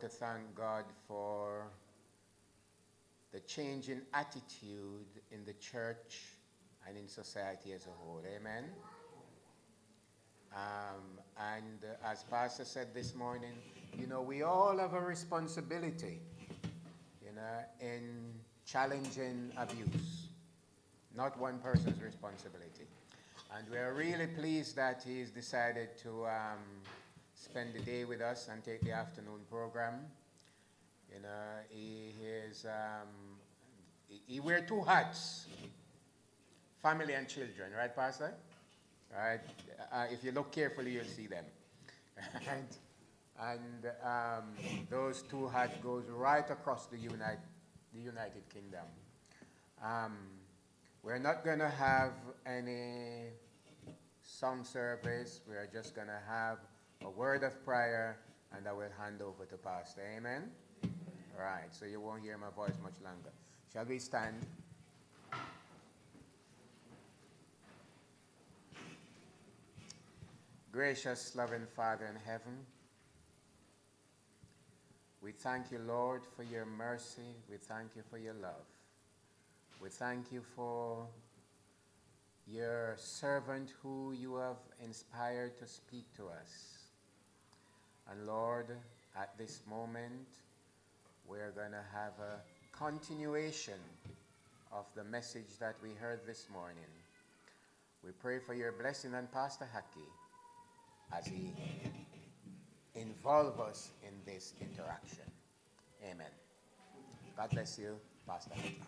to thank God for the change in attitude in the church and in society as a whole. Amen. And as Pastor said this morning, we all have a responsibility, in challenging abuse. Not one person's responsibility. And we are really pleased that he's decided to spend the day with us and take the afternoon program. He wears two hats, family and children, right, Pastor? Right? If you look carefully, you'll see them. and those two hats goes right across the United Kingdom. We're not going to have any song service. We are just going to have a word of prayer, and I will hand over to Pastor. Amen? All right, so you won't hear my voice much longer. Shall we stand? Gracious, loving Father in heaven, we thank you, Lord, for your mercy. We thank you for your love. We thank you for your servant who you have inspired to speak to us. And Lord, at this moment, we're going to have a continuation of the message that we heard this morning. We pray for your blessing on Pastor Ackie as he involves us in this interaction. Amen. God bless you, Pastor Ackie.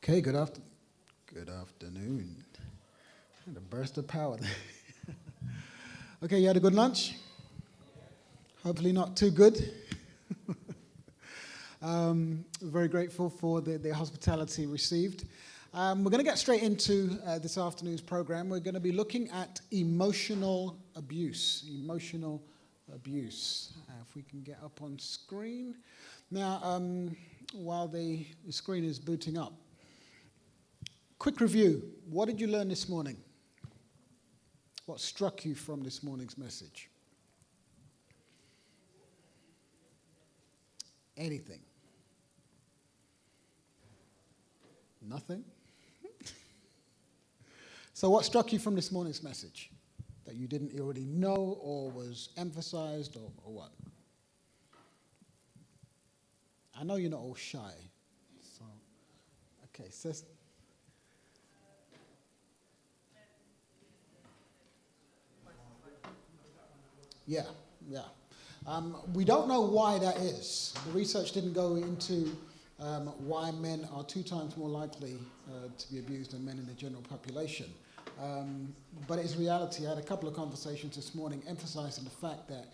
Okay, good afternoon. And a burst of power. Okay, you had a good lunch? Hopefully not too good. Very grateful for the hospitality received. We're going to get straight into this afternoon's program. We're going to be looking at emotional abuse. Emotional abuse. If we can get up on screen. Now, while the screen is booting up, quick review. What did you learn this morning? What struck you from this morning's message? Anything? Nothing? So what struck you from this morning's message that you didn't already know or was emphasized or what? I know you're not all shy. So, okay, sis. Yeah. We don't know why that is. The research didn't go into why men are 2 times more likely to be abused than men in the general population. But it's reality. I had a couple of conversations this morning emphasizing the fact that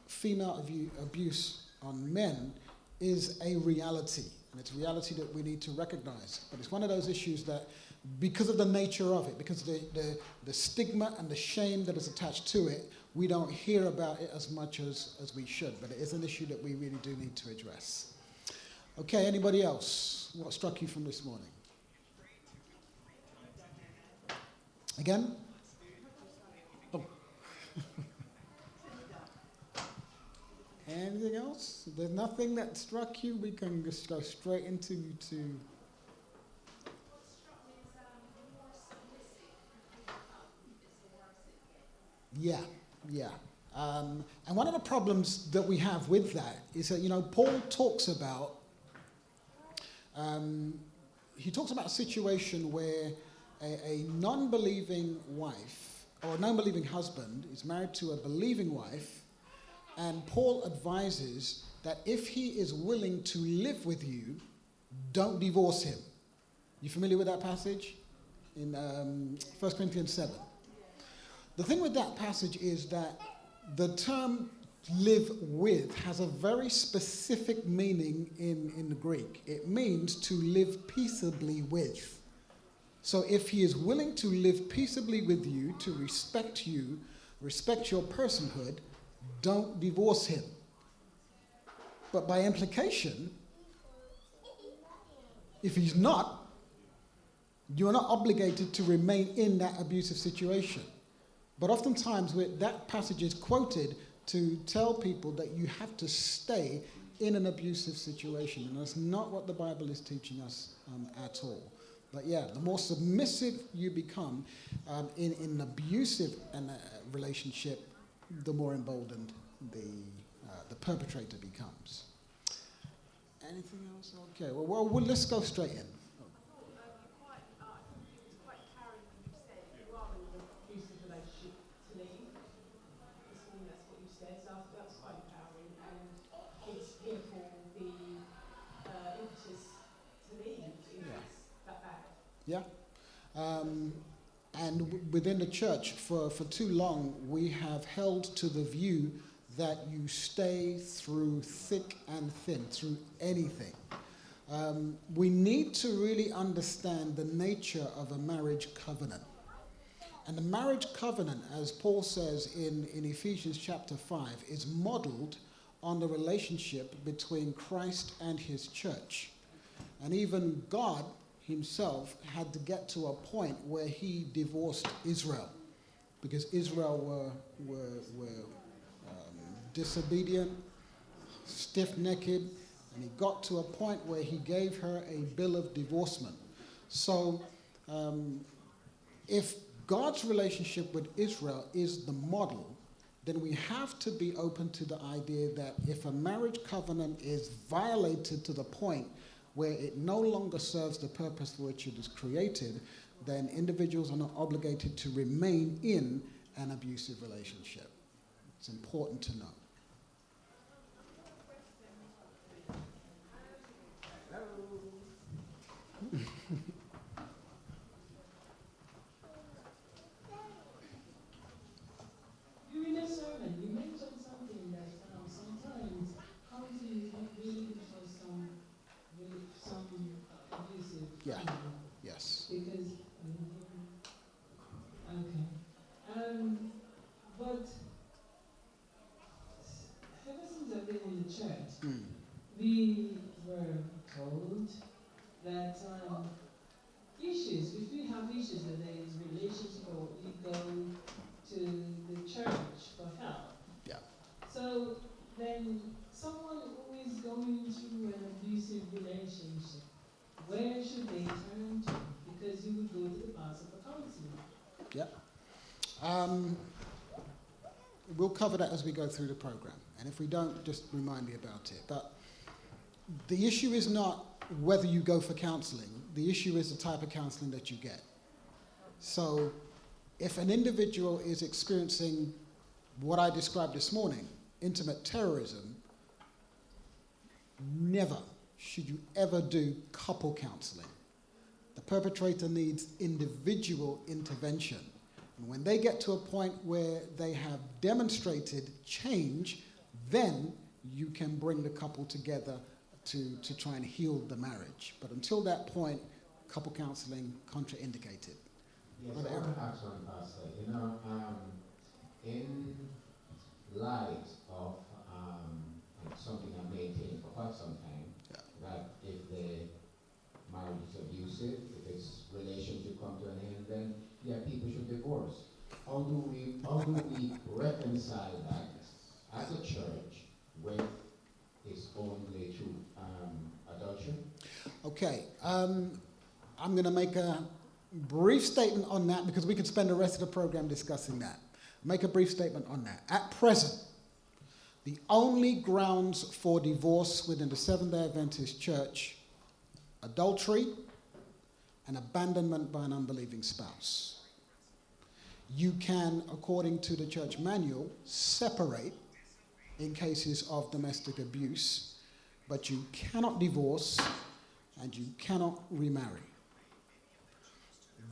female abuse on men is a reality. And it's a reality that we need to recognize. But it's one of those issues that, because of the nature of it, because of the stigma and the shame that is attached to it, we don't hear about it as much as we should. But it is an issue that we really do need to address. Okay, anybody else? What struck you from this morning? Again? Oh. Anything else? If there's nothing that struck you, we can just go straight into Yeah. And one of the problems that we have with that is that, Paul talks about, a situation where a non-believing wife or a non-believing husband is married to a believing wife, and Paul advises that if he is willing to live with you, don't divorce him. You familiar with that passage? In 1 Corinthians 7. The thing with that passage is that the term live with has a very specific meaning in the Greek. It means to live peaceably with. So if he is willing to live peaceably with you, to respect you, respect your personhood, don't divorce him. But by implication, if he's not, you are not obligated to remain in that abusive situation. But oftentimes that passage is quoted to tell people that you have to stay in an abusive situation. And that's not what the Bible is teaching us at all. But yeah, the more submissive you become in an abusive relationship, the more emboldened the perpetrator becomes. Anything else? Okay, well let's go straight in. Yeah. And within the church, for too long, we have held to the view that you stay through thick and thin, through anything. We need to really understand the nature of a marriage covenant. And the marriage covenant, as Paul says in Ephesians chapter 5, is modeled on the relationship between Christ and his church. And even God himself had to get to a point where he divorced Israel because Israel were disobedient, stiff-necked, and he got to a point where he gave her a bill of divorcement. So if God's relationship with Israel is the model, then we have to be open to the idea that if a marriage covenant is violated to the point where it no longer serves the purpose for which it is created, then individuals are not obligated to remain in an abusive relationship. It's important to know. During the sermon, you mentioned something that sometimes counseling is not really for some abusive. Yeah. Yes. Because but ever since I've been in the church, we were told that if we have issues, that there is relationship, or we go to the church for help. Yeah. So then someone who is going through an abusive relationship, where should they turn to? Because you would go to the pastor for counseling. Yeah. We'll cover that as we go through the program. And if we don't, just remind me about it. But the issue is not whether you go for counseling. The issue is the type of counseling that you get. So if an individual is experiencing what I described this morning, intimate terrorism, never should you ever do couple counseling. The perpetrator needs individual intervention. And when they get to a point where they have demonstrated change, then you can bring the couple together to try and heal the marriage. But until that point, couple counseling contraindicated. Yes, I want to ask one, Pastor. In light of something I've maintained for quite some time, that if the marriage is abusive, if its relationship come to an end, then people should divorce. How do we reconcile that as a church with its own way through adultery? Okay, I'm going to make a brief statement on that because we could spend the rest of the program discussing that. Make a brief statement on that. At present, the only grounds for divorce within the Seventh-day Adventist Church: adultery and abandonment by an unbelieving spouse. You can, according to the church manual, separate in cases of domestic abuse, but you cannot divorce and you cannot remarry.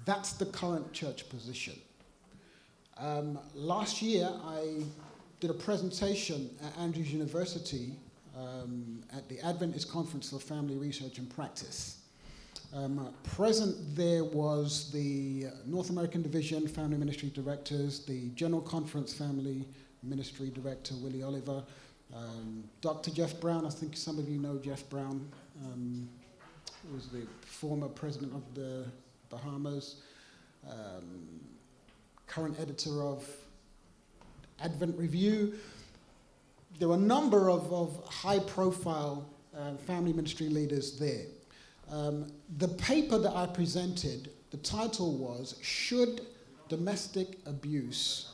That's the current church position. Last year, I did a presentation at Andrews University at the Adventist Conference for Family Research and Practice. Present there was the North American Division Family Ministry Directors, the General Conference Family Ministry Director, Willie Oliver, Dr. Jeff Brown. I think some of you know Jeff Brown, who was the former president of the Bahamas, current editor of Advent Review. There were a number of high-profile family ministry leaders there. The paper that I presented, the title was, Should Domestic Abuse,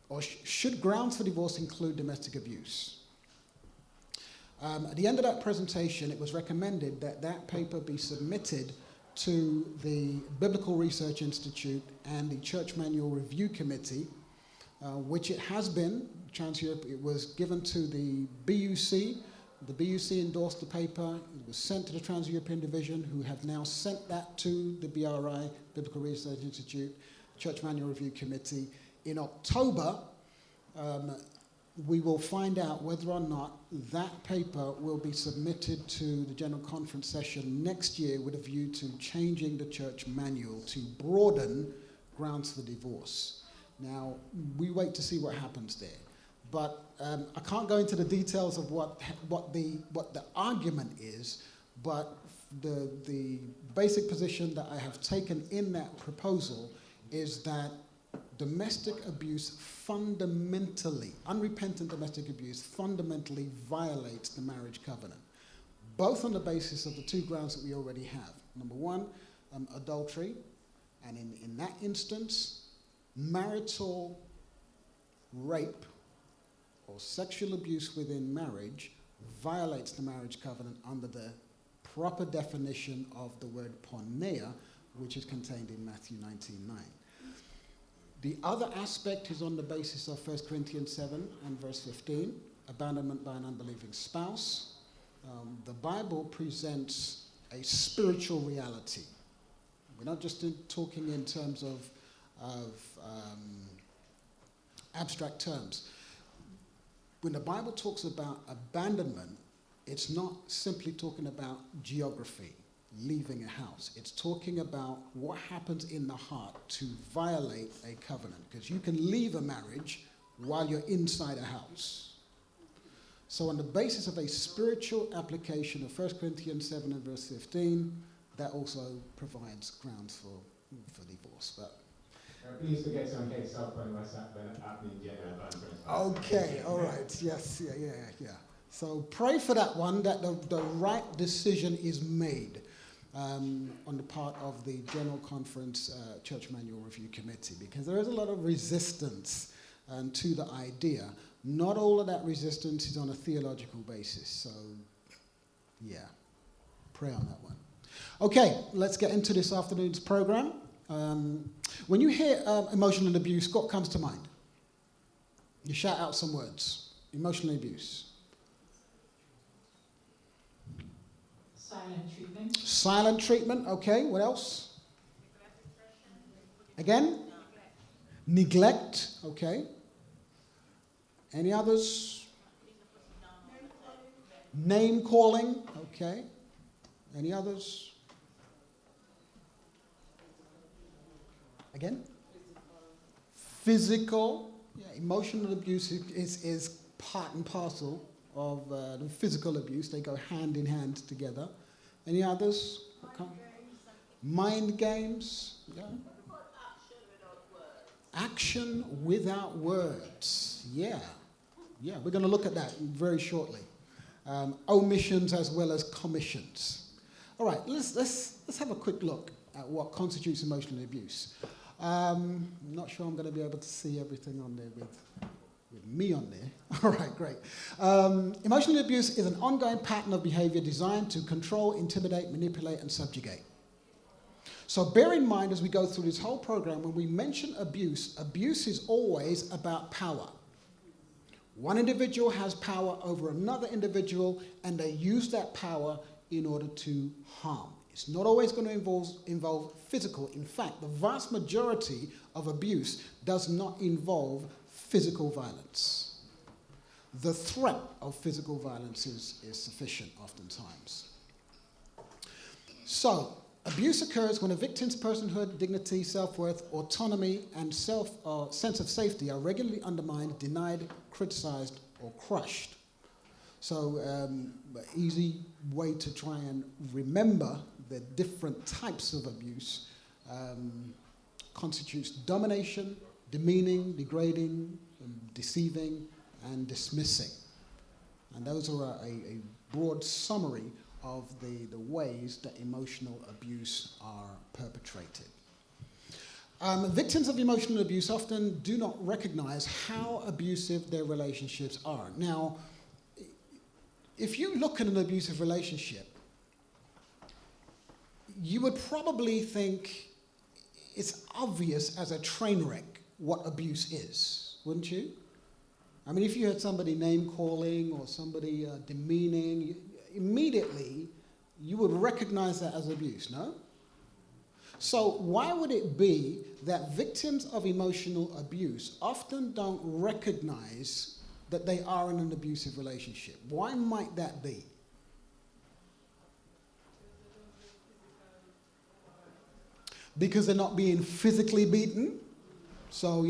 or Should Grounds for Divorce Include Domestic Abuse? At the end of that presentation, it was recommended that that paper be submitted to the Biblical Research Institute and the Church Manual Review Committee, which it has been. Trans-Europe, it was given to the BUC. The BUC endorsed the paper. It was sent to the Trans-European Division, who have now sent that to the BRI, Biblical Research Institute, Church Manual Review Committee. In October, we will find out whether or not that paper will be submitted to the General Conference session next year with a view to changing the church manual to broaden grounds for divorce. Now, we wait to see what happens there. But I can't go into the details of what the argument is, but the basic position that I have taken in that proposal is that domestic abuse fundamentally, unrepentant domestic abuse fundamentally violates the marriage covenant, both on the basis of the two grounds that we already have. Number one, adultery, and in that instance, marital rape or sexual abuse within marriage violates the marriage covenant under the proper definition of the word porneia, which is contained in Matthew 19:9. The other aspect is on the basis of 1 Corinthians 7 and verse 15, abandonment by an unbelieving spouse. The Bible presents a spiritual reality. We're not just talking in terms of abstract terms. When the Bible talks about abandonment, it's not simply talking about geography, leaving a house. It's talking about what happens in the heart to violate a covenant, because you can leave a marriage while you're inside a house. So on the basis of a spiritual application of 1 Corinthians 7 and verse 15, that also provides grounds for divorce. But please to get some heads up on what's happening in General Conference. okay, all right, yes, yeah. So pray for that one, that the right decision is made on the part of the General Conference Church Manual Review Committee, because there is a lot of resistance to the idea. Not all of that resistance is on a theological basis, so yeah, pray on that one. Okay, let's get into this afternoon's program. When you hear emotional abuse, what comes to mind? You shout out some words. Emotional abuse. Silent treatment. Silent treatment, okay. What else? Again? Neglect, okay. Any others? Name calling, okay. Any others? Again? Physical. Yeah, emotional abuse is part and parcel of the physical abuse. They go hand in hand together. Any others? Mind games. Yeah. Action without words. Yeah. Yeah, we're going to look at that very shortly. Omissions as well as commissions. All right, let's have a quick look at what constitutes emotional abuse. I'm not sure I'm going to be able to see everything on there with me on there. All right, great. Emotional abuse is an ongoing pattern of behavior designed to control, intimidate, manipulate, and subjugate. So bear in mind as we go through this whole program, when we mention abuse, abuse is always about power. One individual has power over another individual, and they use that power in order to harm. It's not always going to involve physical. In fact, the vast majority of abuse does not involve physical violence. the threat of physical violence is sufficient oftentimes. So, abuse occurs when a victim's personhood, dignity, self-worth, autonomy, and sense of safety are regularly undermined, denied, criticized, or crushed. So, an easy way to try and remember the different types of abuse constitutes domination, demeaning, degrading, deceiving, and dismissing. And those are a broad summary of the ways that emotional abuse are perpetrated. Victims of emotional abuse often do not recognize how abusive their relationships are. Now, if you look at an abusive relationship, you would probably think it's obvious as a train wreck what abuse is, wouldn't you? I mean, if you had somebody name-calling or somebody demeaning, immediately you would recognize that as abuse, no? So why would it be that victims of emotional abuse often don't recognize that they are in an abusive relationship? Why might that be? Because they're not being physically beaten. So,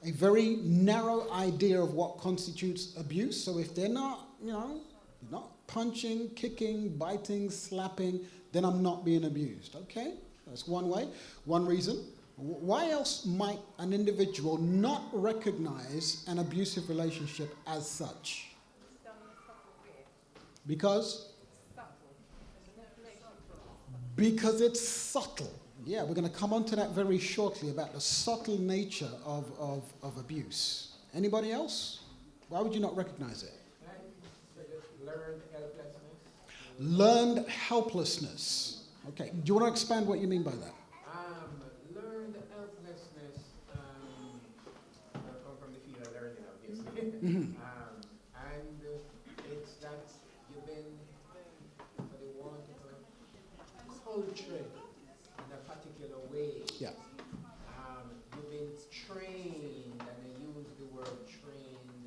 a very narrow idea of what constitutes abuse. So if they're not, not punching, kicking, biting, slapping, then I'm not being abused. Okay? That's one way, one reason. Why else might an individual not recognize an abusive relationship as such? Because it's subtle. Yeah, we're going to come on to that very shortly about the subtle nature of abuse. Anybody else? Why would you not recognize it? Learned helplessness. Learned helplessness. Okay, do you want to expand what you mean by that? Learned helplessness. I come from the field of learning, obviously. Mm-hmm. And it's that you've been, for the want of a culture in a particular way. Yeah. You've been trained, and I use the word trained,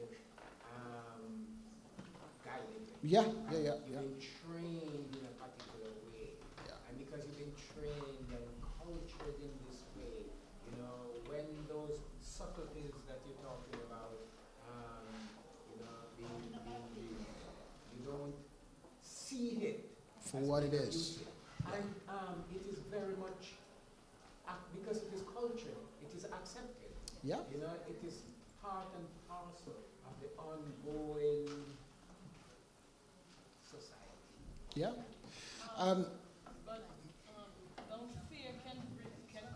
guided. Yeah. You've been trained in a particular way. Yeah. And because you've been trained and cultured in this way, when those subtleties that you're talking about, you don't see it For as what it being is. abusive. And it is very much, because it is culture, it is accepted. Yeah. It is part and parcel of the ongoing society. Yeah. But don't fear can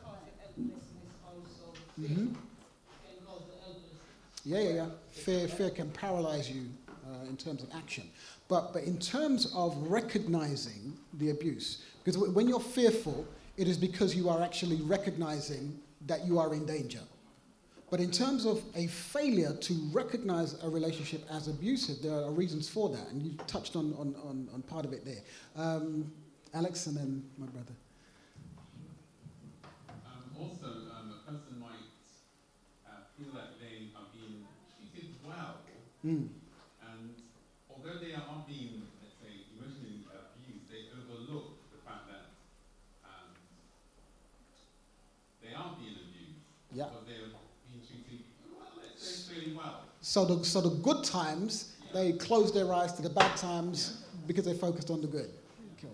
cause the helplessness also. Mm-hmm. Can cause the helplessness. Yeah. Fear can paralyze you in terms of action. But in terms of recognizing the abuse, because when you're fearful, it is because you are actually recognizing that you are in danger. But in terms of a failure to recognize a relationship as abusive, there are reasons for that, and you touched on part of it there. Alex, and then my brother. Also, a person might feel that they are being treated well, and although they are being, let's say, emotionally abused, they overlook the fact that they are being abused. Yeah. Because they're being treated, well, let's say, fairly well. So the good times, they close their eyes to the bad times because they focused on the good. Okay.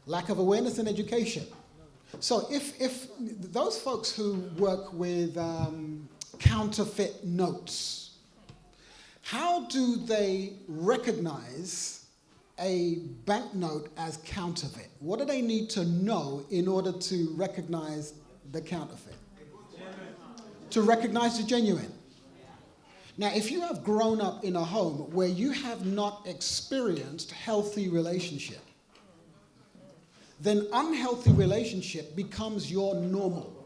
Lack of awareness and education. So if those folks who work with counterfeit notes, how do they recognize a banknote as counterfeit? What do they need to know in order to recognize the counterfeit? To recognize the genuine. Now, if you have grown up in a home where you have not experienced healthy relationship, then unhealthy relationship becomes your normal.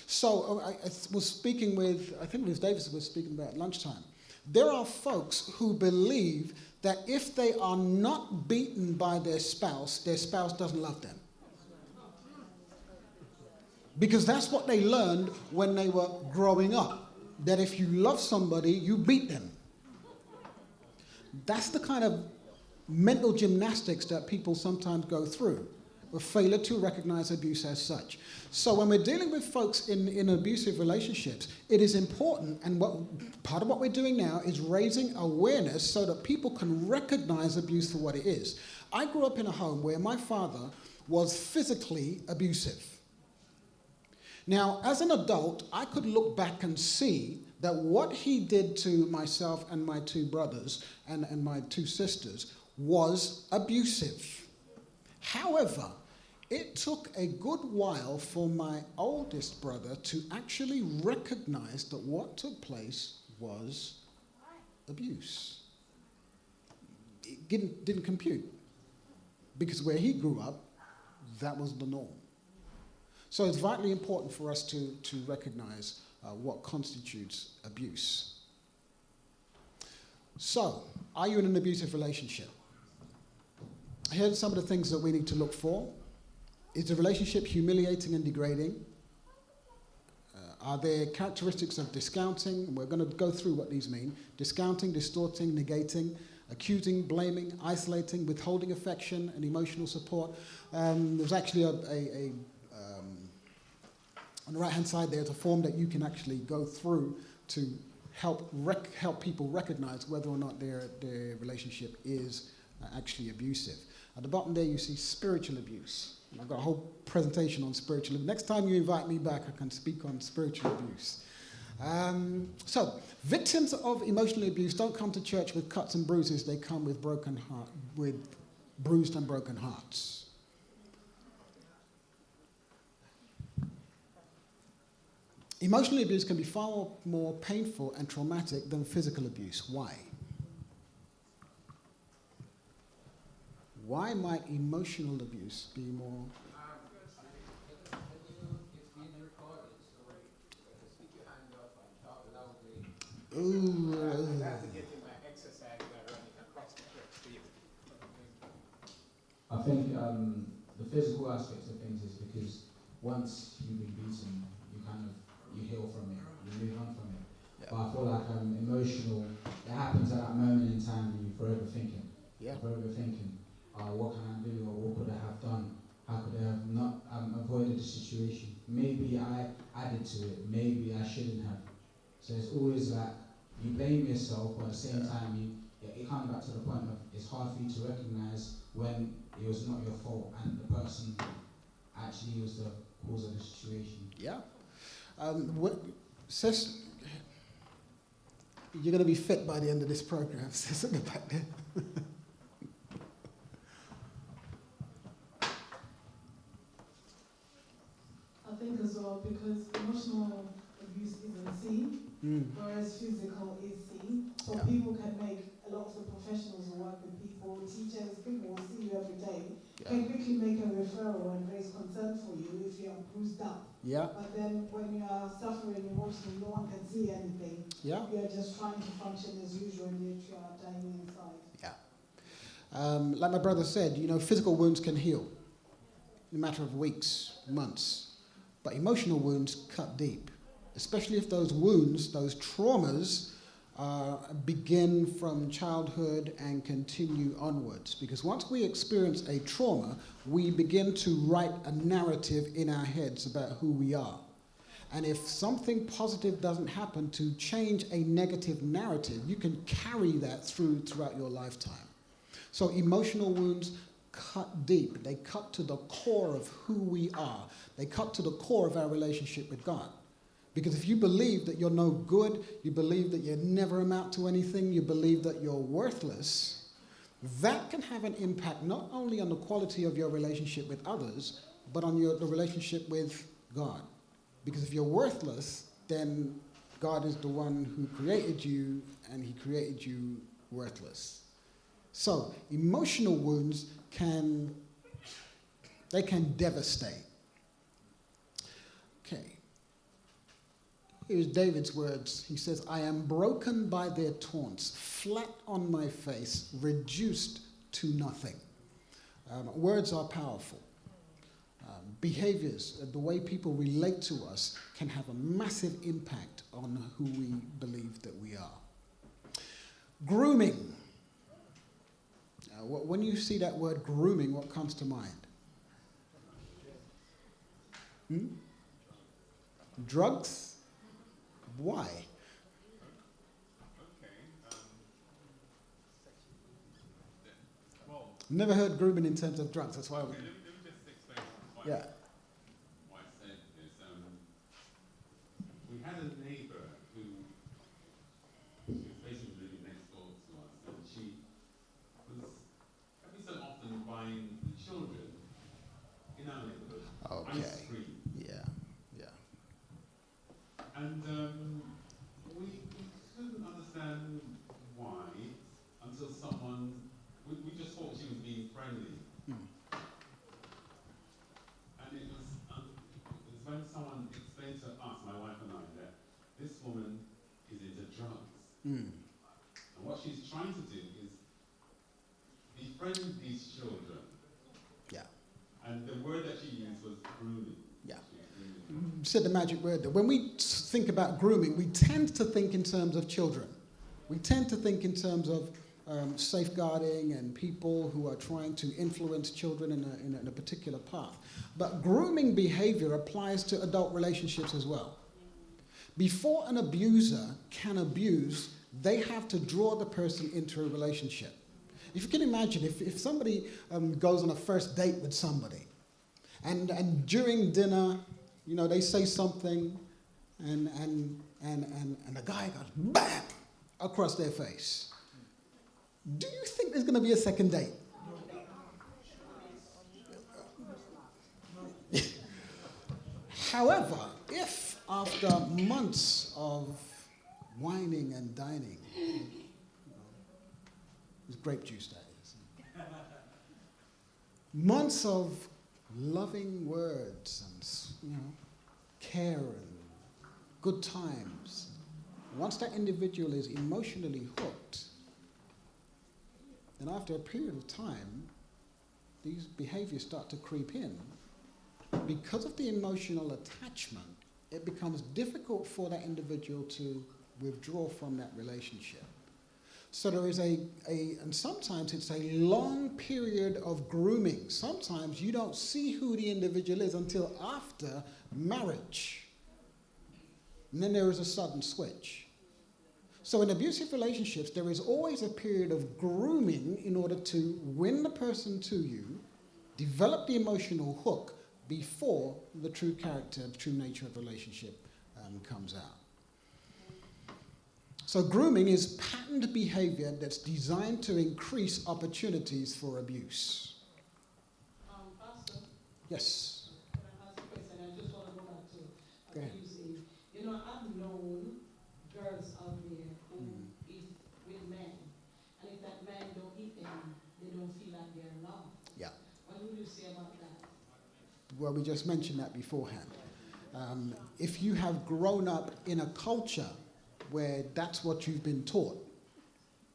So I was speaking with, I think it was Davis was speaking about at lunchtime. There are folks who believe that if they are not beaten by their spouse doesn't love them. Because that's what they learned when they were growing up. That if you love somebody, you beat them. That's the kind of mental gymnastics that people sometimes go through, with failure to recognize abuse as such. So when we're dealing with folks in abusive relationships, it is important, and part of what we're doing now is raising awareness so that people can recognize abuse for what it is. I grew up in a home where my father was physically abusive. Now, as an adult, I could look back and see that what he did to myself and my two brothers and my two sisters was abusive. However, it took a good while for my oldest brother to actually recognize that what took place was abuse. It didn't compute, because where he grew up, that was the norm. So it's vitally important for us to recognize what constitutes abuse. So, are you in an abusive relationship? Here are some of the things that we need to look for. Is the relationship humiliating and degrading? Are there characteristics of discounting? We're going to go through what these mean. Discounting, distorting, negating, accusing, blaming, isolating, withholding affection and emotional support. There's actually on the right-hand side there's a form that you can actually go through to help people recognize whether or not their relationship is actually abusive. At the bottom there you see spiritual abuse. And I've got a whole presentation on spiritual abuse. Next time you invite me back, I can speak on spiritual abuse. So, victims of emotional abuse don't come to church with cuts and bruises. They come with bruised and broken hearts. Emotional abuse can be far more painful and traumatic than physical abuse. Why? Why might emotional abuse be more? Ooh. I think the physical aspects of things is because once you've been beaten, you heal from it, you move on from it. Yeah. But I feel like emotional, it happens at that moment in time and you're forever thinking. Yeah. Forever thinking, what can I do, or what could I have done? How could I have not avoided the situation? Maybe I added to it, maybe I shouldn't have. So it's always like, you blame yourself, but at the same time, it comes back to the point of it's hard for you to recognize when it was not your fault and the person actually was the cause of the situation. Yeah. Sis, you're going to be fit by the end of this program. Sis, go back there. I think as well, because emotional abuse isn't seen, whereas physical is seen. So Yeah. people can make, a lot of the professionals who work with people, teachers, people will see you every day, can quickly make a referral and raise concern for you if you are bruised up. Yeah. But then when you are suffering emotionally, no one can see anything. Yeah. You are just trying to function as usual and yet you are dying inside. Yeah. Like my brother said, physical wounds can heal in a matter of weeks, months. But emotional wounds cut deep, especially if those wounds, those traumas, begin from childhood and continue onwards. Because once we experience a trauma, we begin to write a narrative in our heads about who we are. And if something positive doesn't happen to change a negative narrative, you can carry that throughout your lifetime. So emotional wounds cut deep. They cut to the core of who we are. They cut to the core of our relationship with God. Because if you believe that you're no good, you believe that you never amount to anything, you believe that you're worthless, that can have an impact not only on the quality of your relationship with others, but on the relationship with God. Because if you're worthless, then God is the one who created you, and he created you worthless. So emotional wounds can devastate. Okay. Here's David's words. He says, I am broken by their taunts, flat on my face, reduced to nothing. Words are powerful. behaviors, the way people relate to us can have a massive impact on who we believe that we are. Grooming. When you see that word grooming, what comes to mind? Drugs? Why? Okay. Well, Never heard grooming in terms of drugs. That's why. okay, let me just explain why, Yeah. why I said this. We had a neighbor who was basically living next door to us, and she was every so often buying the children in our neighborhood ice Okay. cream. Yeah. Yeah. And we couldn't understand why until we just thought she was being friendly. And it was when someone explained to us, my wife and I, that this woman is into drugs. And what she's trying to do is befriend these children. Yeah. And the word that she used was grooming. Yeah. She was grooming. You said the magic word there. When we think about grooming, we tend to think in terms of children. We tend to think in terms of safeguarding and people who are trying to influence children in a particular path. But grooming behavior applies to adult relationships as well. Before an abuser can abuse, they have to draw the person into a relationship. If you can imagine, if somebody goes on a first date with somebody, and during dinner, they say something, and the guy goes bam across their face. Do you think there's going to be a second date? However, if after months of whining and dining, it's grape juice that is, months of loving words and care and good times, once that individual is emotionally hooked, then after a period of time, these behaviors start to creep in. Because of the emotional attachment, it becomes difficult for that individual to withdraw from that relationship. So there is and sometimes it's a long period of grooming. Sometimes you don't see who the individual is until after marriage. And then there is a sudden switch. So in abusive relationships, there is always a period of grooming in order to win the person to you, develop the emotional hook before the true character, the true nature of the relationship comes out. So grooming is patterned behavior that's designed to increase opportunities for abuse. Pastor, Yes. can I ask a question? I just want to go back to Go ahead. abusing. I've known girls out there who is with men, and if that man don't eat them, they don't feel like they're loved. Yeah. What would you say about that? Well, we just mentioned that beforehand. If you have grown up in a culture where that's what you've been taught,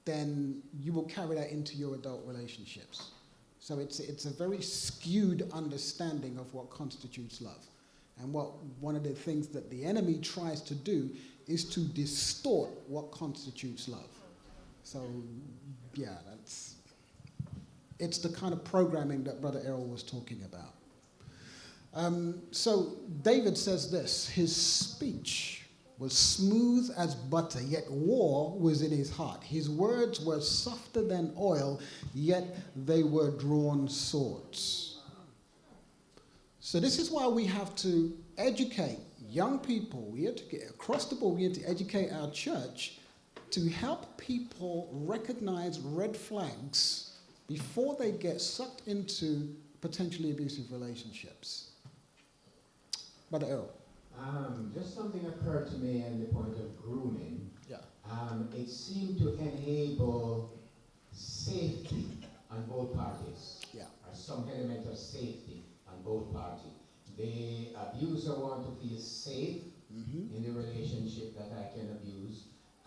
then you will carry that into your adult relationships. So it's a very skewed understanding of what constitutes love. And one of the things that the enemy tries to do is to distort what constitutes love. So, yeah, it's the kind of programming that Brother Errol was talking about. So David says this: his speech was smooth as butter, yet war was in his heart. His words were softer than oil, yet they were drawn swords. So this is why we have to educate young people. We have to get across the board. We have to educate our church to help people recognize red flags before they get sucked into potentially abusive relationships. Brother Errol. Just something occurred to me on the point of grooming. Yeah. It seemed to enable safety on both parties. Yeah. Or some element of safety on both parties. The abuser wants to feel safe in the relationship that I can abuse,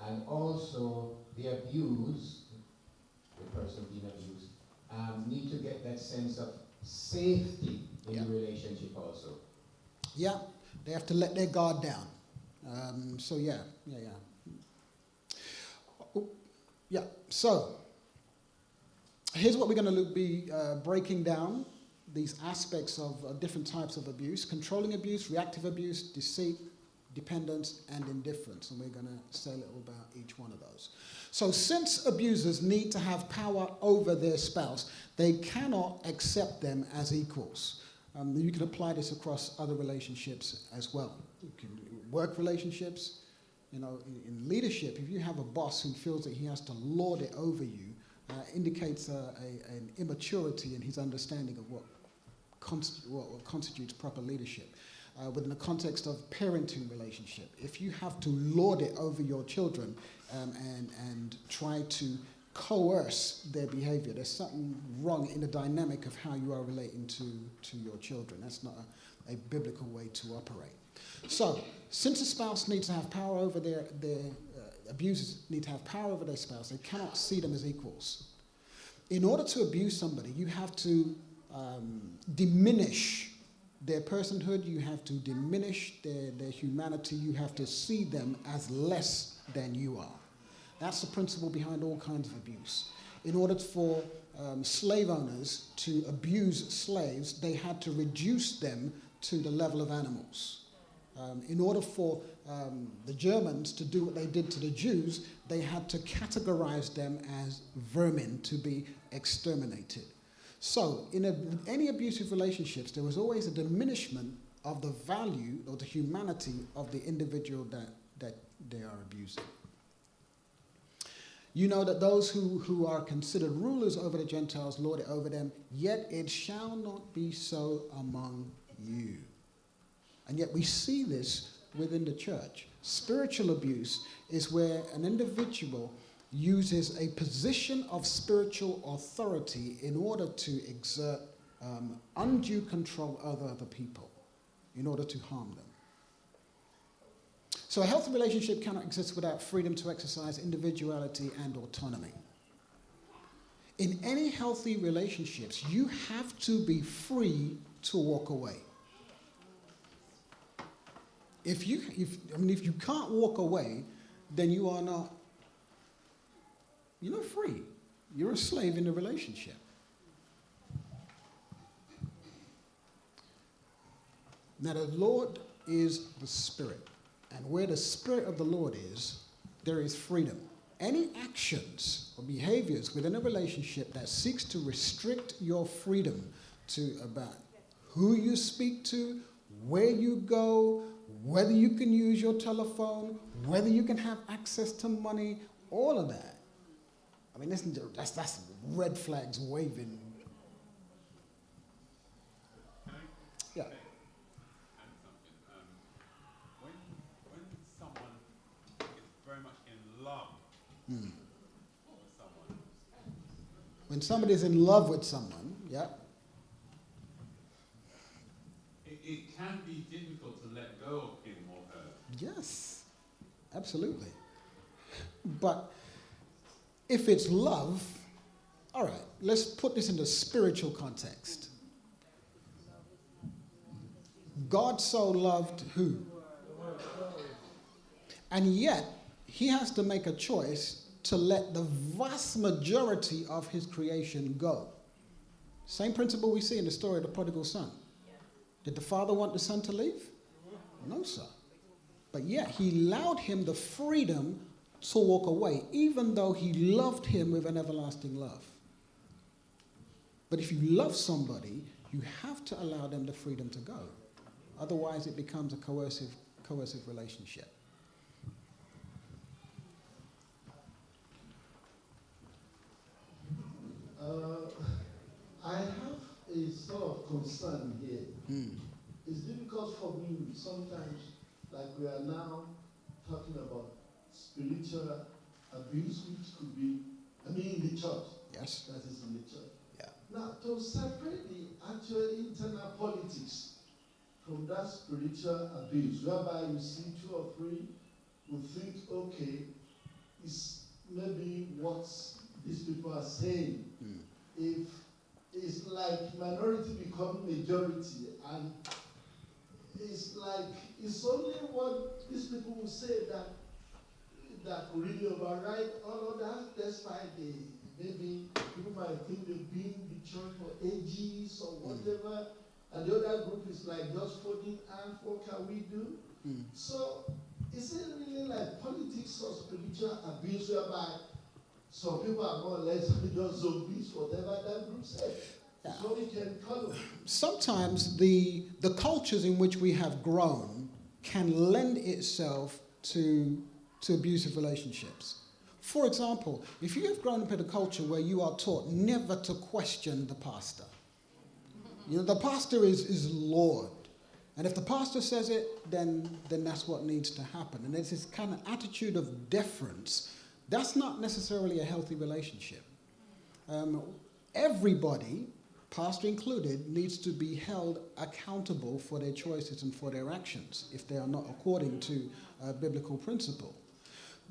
and also the abused, the person being abused, need to get that sense of safety in the relationship also. Yeah, they have to let their guard down. So yeah. Oh, yeah, so here's what we're going to be breaking down, these aspects of different types of abuse: controlling abuse, reactive abuse, deceit, dependence, and indifference. And we're going to say a little about each one of those. So since abusers need to have power over their spouse, they cannot accept them as equals. You can apply this across other relationships as well. You can work relationships, in leadership. If you have a boss who feels that he has to lord it over you, indicates an immaturity in his understanding of what constitutes proper leadership. Within the context of parenting relationship, if you have to lord it over your children and try to coerce their behavior, there's something wrong in the dynamic of how you are relating to your children. That's not a biblical way to operate. So, since a spouse needs to have power over their abusers need to have power over their spouse, they cannot see them as equals. In order to abuse somebody, you have to diminish their personhood, you have to diminish their humanity, you have to see them as less than you are. That's the principle behind all kinds of abuse. In order for slave owners to abuse slaves, they had to reduce them to the level of animals. In order for the Germans to do what they did to the Jews, they had to categorize them as vermin to be exterminated. So, in any abusive relationships, there was always a diminishment of the value or the humanity of the individual that they are abusing. You know that those who are considered rulers over the Gentiles lord it over them, yet it shall not be so among you. And yet we see this within the church. Spiritual abuse is where an individual uses a position of spiritual authority in order to exert undue control over other people, in order to harm them. So a healthy relationship cannot exist without freedom to exercise individuality and autonomy. In any healthy relationships, you have to be free to walk away. If you can't walk away, then you're not free. You're a slave in the relationship. Now the Lord is the Spirit. And where the Spirit of the Lord is, there is freedom. Any actions or behaviors within a relationship that seeks to restrict your freedom about who you speak to, where you go, whether you can use your telephone, whether you can have access to money, all of that. I mean, that's red flags waving. Yeah. Add something. When someone is very much in love with someone. When somebody's in love with someone, yeah. It can be difficult to let go of him or her. Yes, absolutely. But if it's love, all right, let's put this into spiritual context. God so loved who? And yet, he has to make a choice to let the vast majority of his creation go. Same principle we see in the story of the prodigal son. Did the father want the son to leave? No, sir. But yet he allowed him the freedom to walk away, even though he loved him with an everlasting love. But if you love somebody, you have to allow them the freedom to go. Otherwise, it becomes a coercive relationship. I have a sort of concern here. It's difficult for me sometimes, like we are now talking about spiritual abuse, which could be, in the church. Yes. That is in the church. Yeah. Now, to separate the actual internal politics from that spiritual abuse, whereby you see two or three who think, okay, it's maybe what these people are saying. If it's like like minority become majority, and it's like it's only what these people will say that could really override all of that. That's why maybe people might think they've been in the church for ages or whatever, and the other group is like just folding hands. What can we do? So is it really like politics or spiritual abuse whereby some people are more or less just zombies, whatever that group said? It's what we can call them. Sometimes the cultures in which we have grown can lend itself to abusive relationships. For example, if you have grown up in a culture where you are taught never to question the pastor, the pastor is Lord. And if the pastor says it, then that's what needs to happen. And there's this kind of attitude of deference. That's not necessarily a healthy relationship. Everybody, pastor included, needs to be held accountable for their choices and for their actions if they are not according to biblical principle.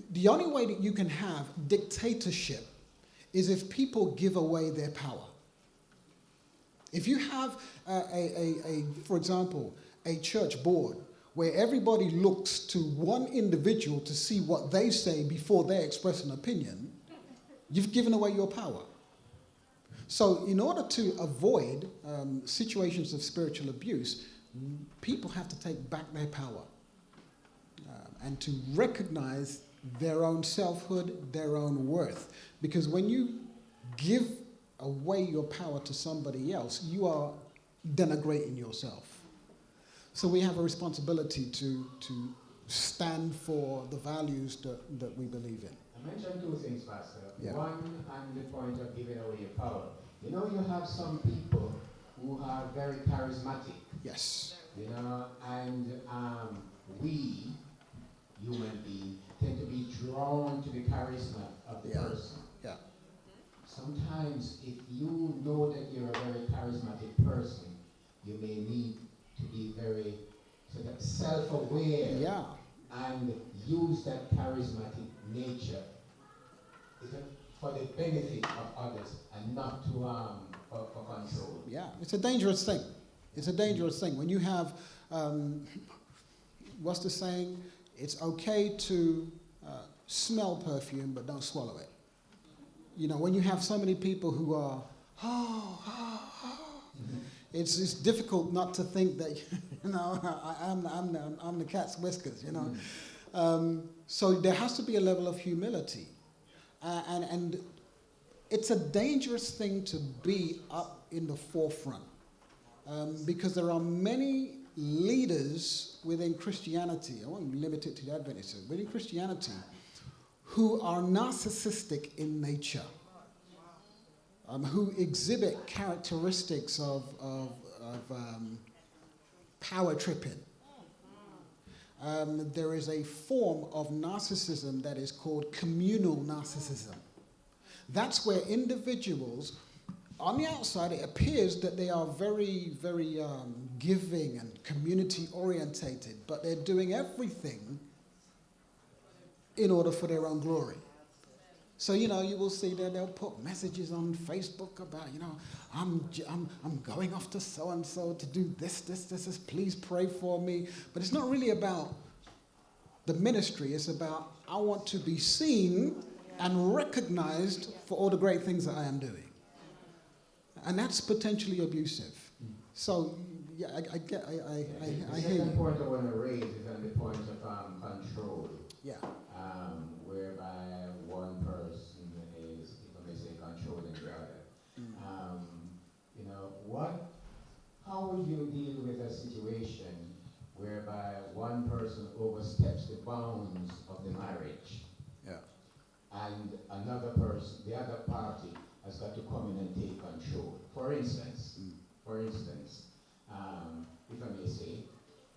The only way that you can have dictatorship is if people give away their power. If you have, for example, a church board where everybody looks to one individual to see what they say before they express an opinion, you've given away your power. So in order to avoid situations of spiritual abuse, people have to take back their power and to recognize their own selfhood, their own worth. Because when you give away your power to somebody else, you are denigrating yourself. So we have a responsibility to stand for the values that we believe in. I mentioned two things, Pastor. Yeah. One, on the point of giving away your power. You have some people who are very charismatic. Yes. And we, human beings, tend to be drawn to the charisma of the person. Yeah. Sometimes, if you know that you're a very charismatic person, you may need to be very sort of self-aware. Yeah. And use that charismatic nature for the benefit of others and not to for control. Yeah, it's a dangerous thing. It's a dangerous thing. When you have, what's the saying? It's okay to smell perfume, but don't swallow it. When you have so many people who are, it's difficult not to think that, I'm the cat's whiskers, So there has to be a level of humility. And it's a dangerous thing to be up in the forefront because there are many leaders within Christianity, I won't limit it to the Adventists, within Christianity, who are narcissistic in nature, who exhibit characteristics of power tripping. There is a form of narcissism that is called communal narcissism. That's where individuals, on the outside, it appears that they are very, very giving and community-orientated, but they're doing everything in order for their own glory. So, you will see that they'll put messages on Facebook about, I'm going off to so-and-so to do this, please pray for me. But it's not really about the ministry. It's about, I want to be seen and recognized for all the great things that I am doing. And that's potentially abusive. So, yeah, I hear The second point I want to raise is on the point of control. Yeah. Whereby one person is, if I may say, controlling the other. How will you deal with a situation whereby one person oversteps the bounds of the marriage? Yeah. And another person, the other party, has got to come in and take control. For instance, if I may say,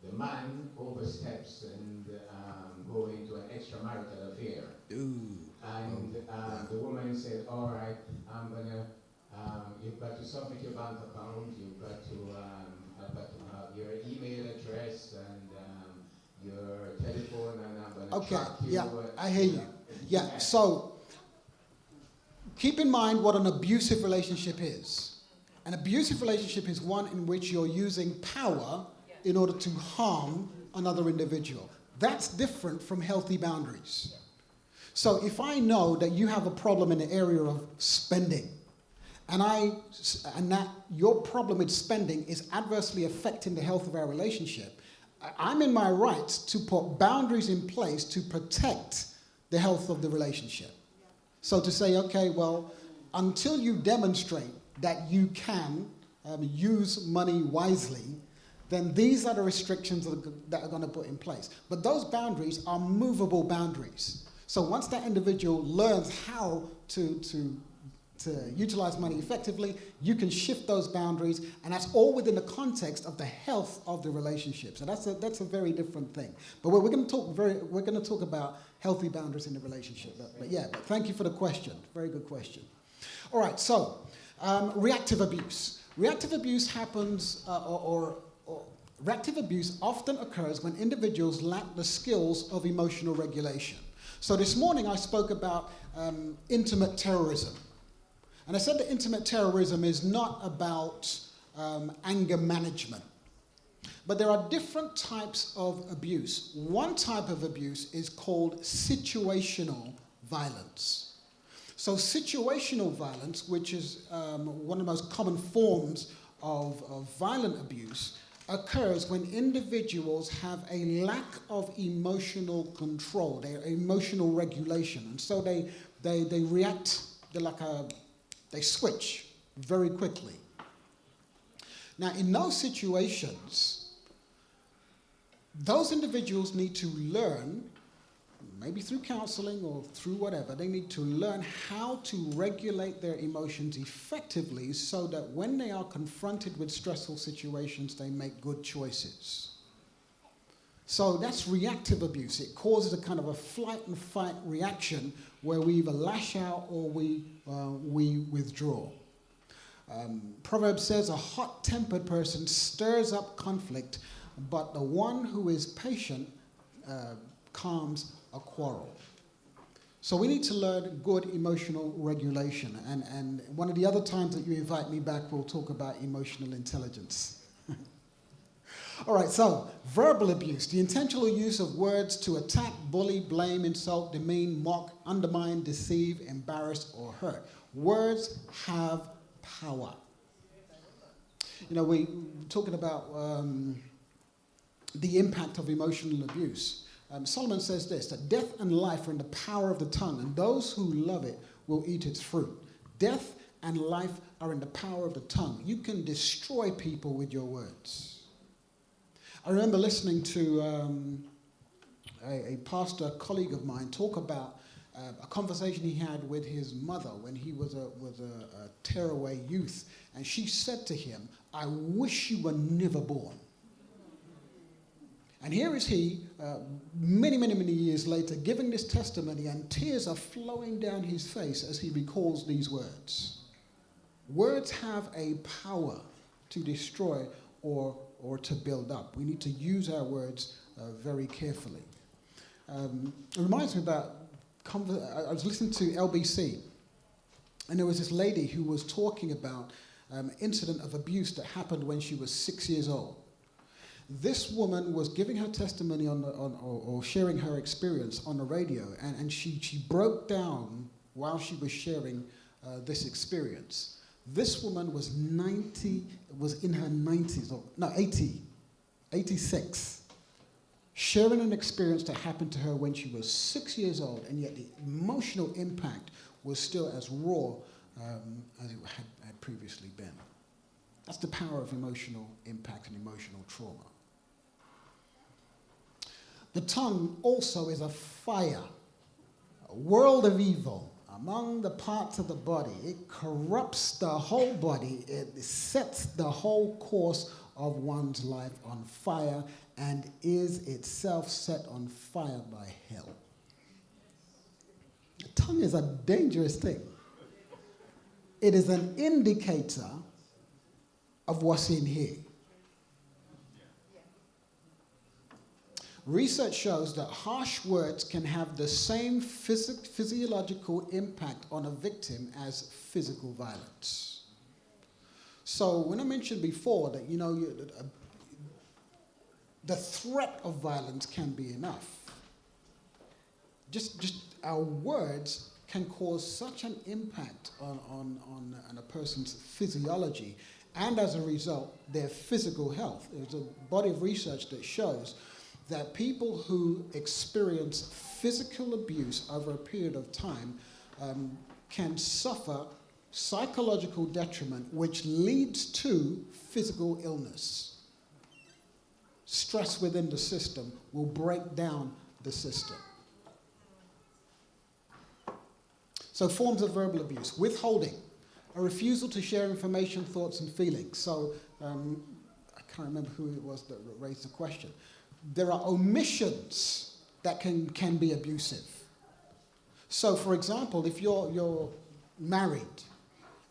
the man oversteps and go into an extramarital affair. Ooh. And the woman said, all right, I'm going to, you've got to submit your bank account, you've got to have your email address and your telephone, and I'm going to track you. Yeah, I hear you. Yeah, so keep in mind what an abusive relationship is. An abusive relationship is one in which you're using power in order to harm another individual. That's different from healthy boundaries. So if I know that you have a problem in the area of spending, and that your problem with spending is adversely affecting the health of our relationship, I'm in my rights to put boundaries in place to protect the health of the relationship. So to say, okay, well, until you demonstrate that you can use money wisely, then these are the restrictions that are going to put in place. But those boundaries are movable boundaries. So once that individual learns how to utilize money effectively, you can shift those boundaries, and that's all within the context of the health of the relationship. So that's a very different thing. But we're going to talk about healthy boundaries in the relationship. But thank you for the question. Very good question. All right. So reactive abuse. Reactive abuse happens, or reactive abuse often occurs when individuals lack the skills of emotional regulation. So this morning I spoke about intimate terrorism. And I said that intimate terrorism is not about anger management. But there are different types of abuse. One type of abuse is called situational violence. So situational violence, which is one of the most common forms of violent abuse, occurs when individuals have a lack of emotional control, their emotional regulation. And so they react, they switch very quickly. Now, in those situations, those individuals need to learn, maybe through counseling or through whatever, they need to learn how to regulate their emotions effectively so that when they are confronted with stressful situations, they make good choices. So that's reactive abuse. It causes a kind of a flight and fight reaction where we either lash out or we withdraw. Proverbs says, a hot-tempered person stirs up conflict, but the one who is patient calms a quarrel. So we need to learn good emotional regulation. And one of the other times that you invite me back, we'll talk about emotional intelligence. All right, so verbal abuse, the intentional use of words to attack, bully, blame, insult, demean, mock, undermine, deceive, embarrass, or hurt. Words have power. You know, we're talking about the impact of emotional abuse. Solomon says this, that death and life are in the power of the tongue, and those who love it will eat its fruit. Death and life are in the power of the tongue. You can destroy people with your words. I remember listening to a pastor colleague of mine talk about a conversation he had with his mother when he was a tearaway youth. And she said to him, I wish you were never born. And here is he, many years later, giving this testimony, and tears are flowing down his face as he recalls these words. Words have a power to destroy or to build up. We need to use our words very carefully. It reminds me about, I was listening to LBC, and there was this lady who was talking about an incident of abuse that happened when she was 6 years old. This woman was giving her testimony or sharing her experience on the radio, and she broke down while she was sharing this experience. This woman was in her 90s, 86, sharing an experience that happened to her when she was 6 years old, and yet the emotional impact was still as raw as it had previously been. That's the power of emotional impact and emotional trauma. The tongue also is a fire, a world of evil among the parts of the body. It corrupts the whole body. It sets the whole course of one's life on fire and is itself set on fire by hell. The tongue is a dangerous thing. It is an indicator of what's in here. Research shows that harsh words can have the same physiological impact on a victim as physical violence. So when I mentioned before that, the threat of violence can be enough. Just our words can cause such an impact on a person's physiology, and as a result, their physical health. There's a body of research that shows that people who experience physical abuse over a period of time can suffer psychological detriment, which leads to physical illness. Stress within the system will break down the system. So forms of verbal abuse: withholding, a refusal to share information, thoughts, and feelings. So I can't remember who it was that raised the question. There are omissions that can be abusive. So, for example, if you're married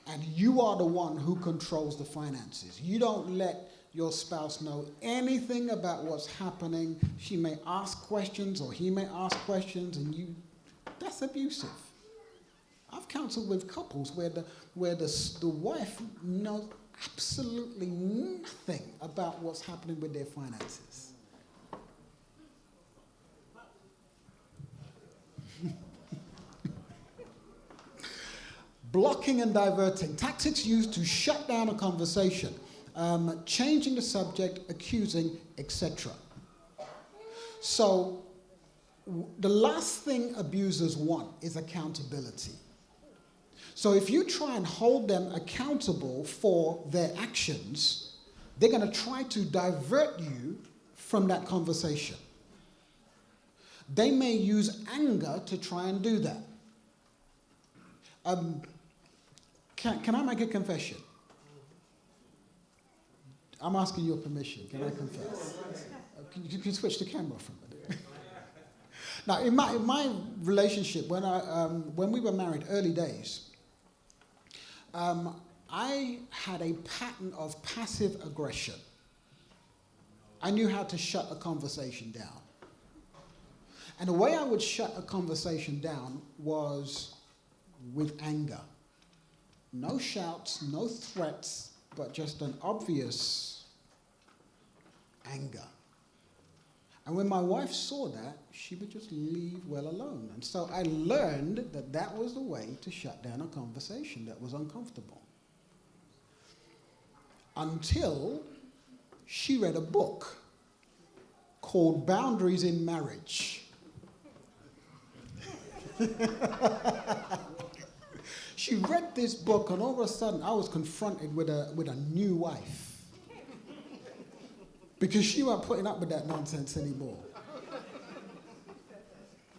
and you are the one who controls the finances, you don't let your spouse know anything about what's happening. She may ask questions or he may ask questions, and that's abusive. I've counseled with couples where the wife knows absolutely nothing about what's happening with their finances. Blocking and diverting, tactics used to shut down a conversation, changing the subject, accusing, etc. So the last thing abusers want is accountability. So if you try and hold them accountable for their actions, they're going to try to divert you from that conversation. They may use anger to try and do that. Can I make a confession? I'm asking your permission. Can I confess? You can switch the camera from it. Now, in my relationship, when we were married, early days, I had a pattern of passive aggression. I knew how to shut a conversation down. And the way I would shut a conversation down was with anger. No shouts, no threats, but just an obvious anger. And when my wife saw that, she would just leave well alone. And so I learned that that was the way to shut down a conversation that was uncomfortable. Until she read a book called Boundaries in Marriage. She read this book, and all of a sudden I was confronted with a new wife. Because she wasn't putting up with that nonsense anymore.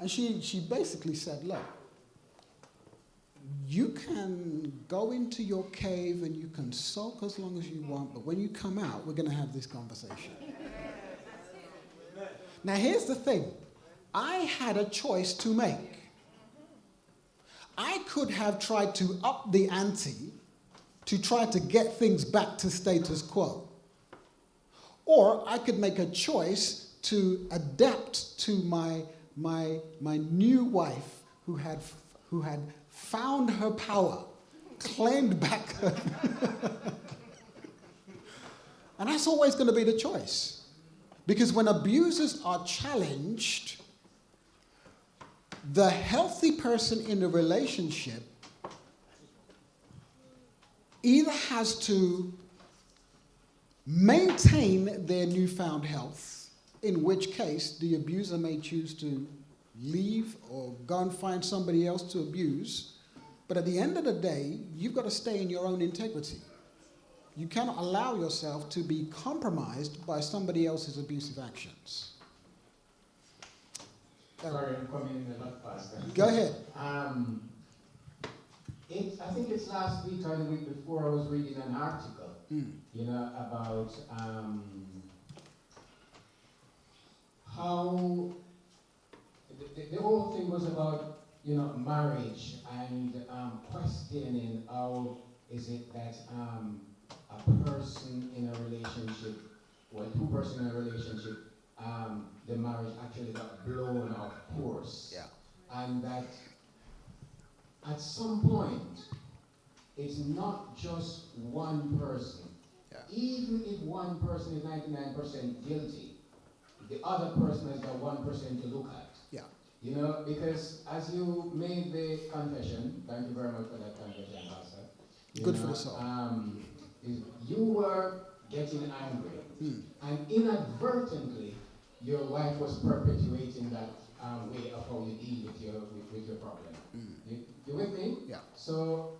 And she basically said, look, you can go into your cave and you can sulk as long as you want, but when you come out, we're going to have this conversation. Now here's the thing. I had a choice to make. I could have tried to up the ante to try to get things back to status quo. Or I could make a choice to adapt to my new wife who had found her power, claimed back her. And that's always going to be the choice. Because when abusers are challenged, the healthy person in the relationship either has to maintain their newfound health, in which case the abuser may choose to leave or go and find somebody else to abuse. But at the end of the day, you've got to stay in your own integrity. You cannot allow yourself to be compromised by somebody else's abusive actions. Sorry, I'm coming in a lot faster. Go ahead. I think it's last week or the week before I was reading an article, about how the whole thing was about, marriage and questioning how is it that a person in a relationship, or two persons in a relationship, the marriage actually got blown off course. Yeah. And that at some point, it's not just one person. Yeah. Even if one person is 99% guilty, the other person is the 1% to look at. Yeah. You know, because as you made the confession, thank you very much for that confession, Pastor. Good for the soul. You were getting angry, and inadvertently, your wife was perpetuating that way of how you deal with your problem. You with me? Yeah. So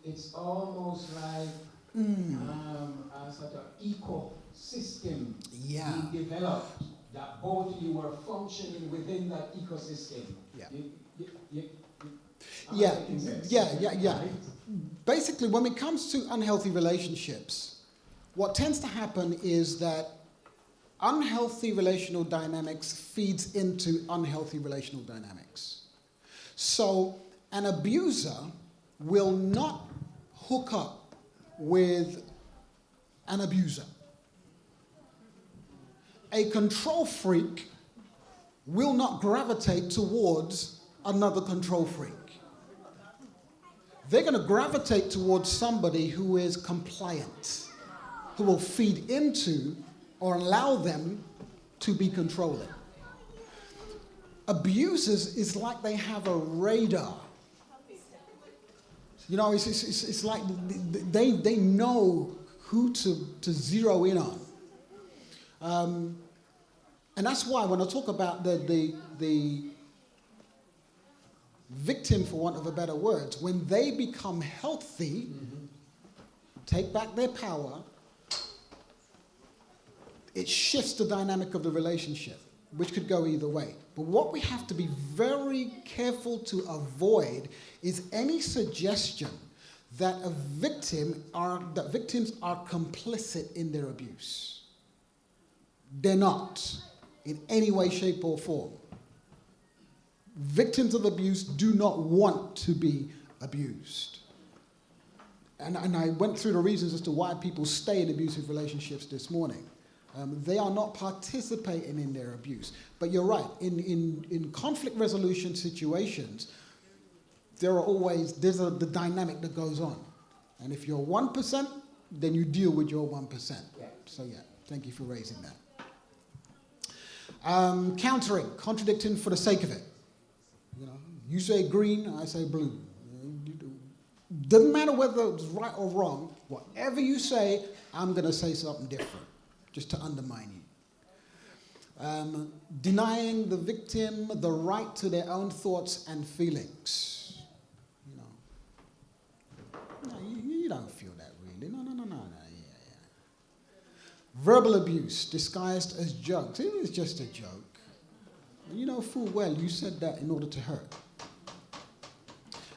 it's almost like a sort of ecosystem being developed that both of you were functioning within that ecosystem. Yeah. Basically, when it comes to unhealthy relationships, what tends to happen is that unhealthy relational dynamics feeds into unhealthy relational dynamics. So an abuser will not hook up with an abuser. A control freak will not gravitate towards another control freak. They're going to gravitate towards somebody who is compliant, who will feed into or allow them to be controlling. Abusers is like they have a radar. You know, it's like they know who to zero in on. And that's why when I talk about the victim, for want of a better word, when they become healthy, take back their power, it shifts the dynamic of the relationship, which could go either way. But what we have to be very careful to avoid is any suggestion that victims are complicit in their abuse. They're not, in any way, shape, or form. Victims of abuse do not want to be abused. And I went through the reasons as to why people stay in abusive relationships this morning. They are not participating in their abuse. But you're right, in conflict resolution situations, there's the dynamic that goes on. And if you're 1%, then you deal with your 1%. Yeah. So yeah, thank you for raising that. Countering, contradicting for the sake of it. You know, you say green, I say blue. Doesn't matter whether it's right or wrong. Whatever you say, I'm going to say something different, just to undermine you. Denying the victim the right to their own thoughts and feelings. You know, no, you don't feel that really. No. Yeah. Verbal abuse disguised as jokes. It was just a joke. You know full well you said that in order to hurt.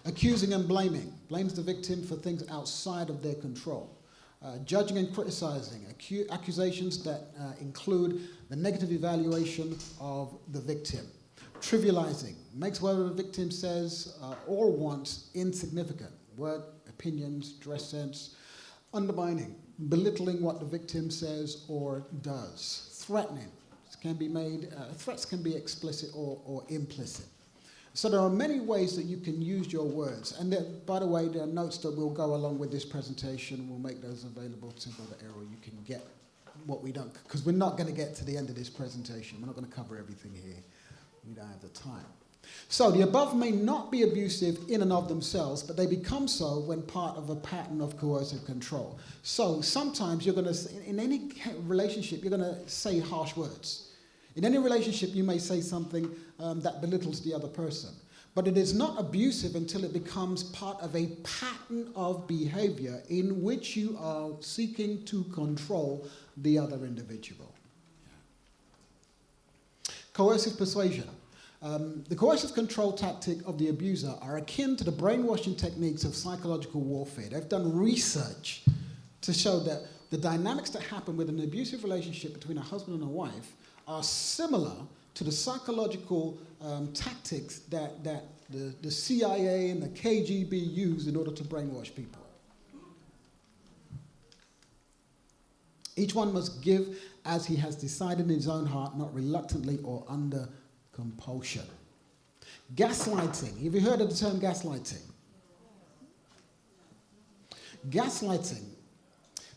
Accusing and blaming. Blames the victim for things outside of their control. Judging and criticizing. Accusations that include the negative evaluation of the victim. Trivializing. Makes whatever the victim says or wants insignificant. Word, opinions, dress sense. Undermining. Belittling what the victim says or does. Threatening. Threats can be explicit or implicit. So there are many ways that you can use your words. And by the way, there are notes that will go along with this presentation. We'll make those available to Brother Errol. You can get what we don't, because we're not going to get to the end of this presentation. We're not going to cover everything here. We don't have the time. So the above may not be abusive in and of themselves, but they become so when part of a pattern of coercive control. So sometimes you're going to, in any relationship, you're going to say harsh words. In any relationship, you may say something that belittles the other person. But it is not abusive until it becomes part of a pattern of behavior in which you are seeking to control the other individual. Coercive persuasion. The coercive control tactic of the abuser are akin to the brainwashing techniques of psychological warfare. They've done research to show that the dynamics that happen with an abusive relationship between a husband and a wife are similar to the psychological tactics that the CIA and the KGB use in order to brainwash people. Each one must give as he has decided in his own heart, not reluctantly or under compulsion. Gaslighting. Have you heard of the term gaslighting? Gaslighting,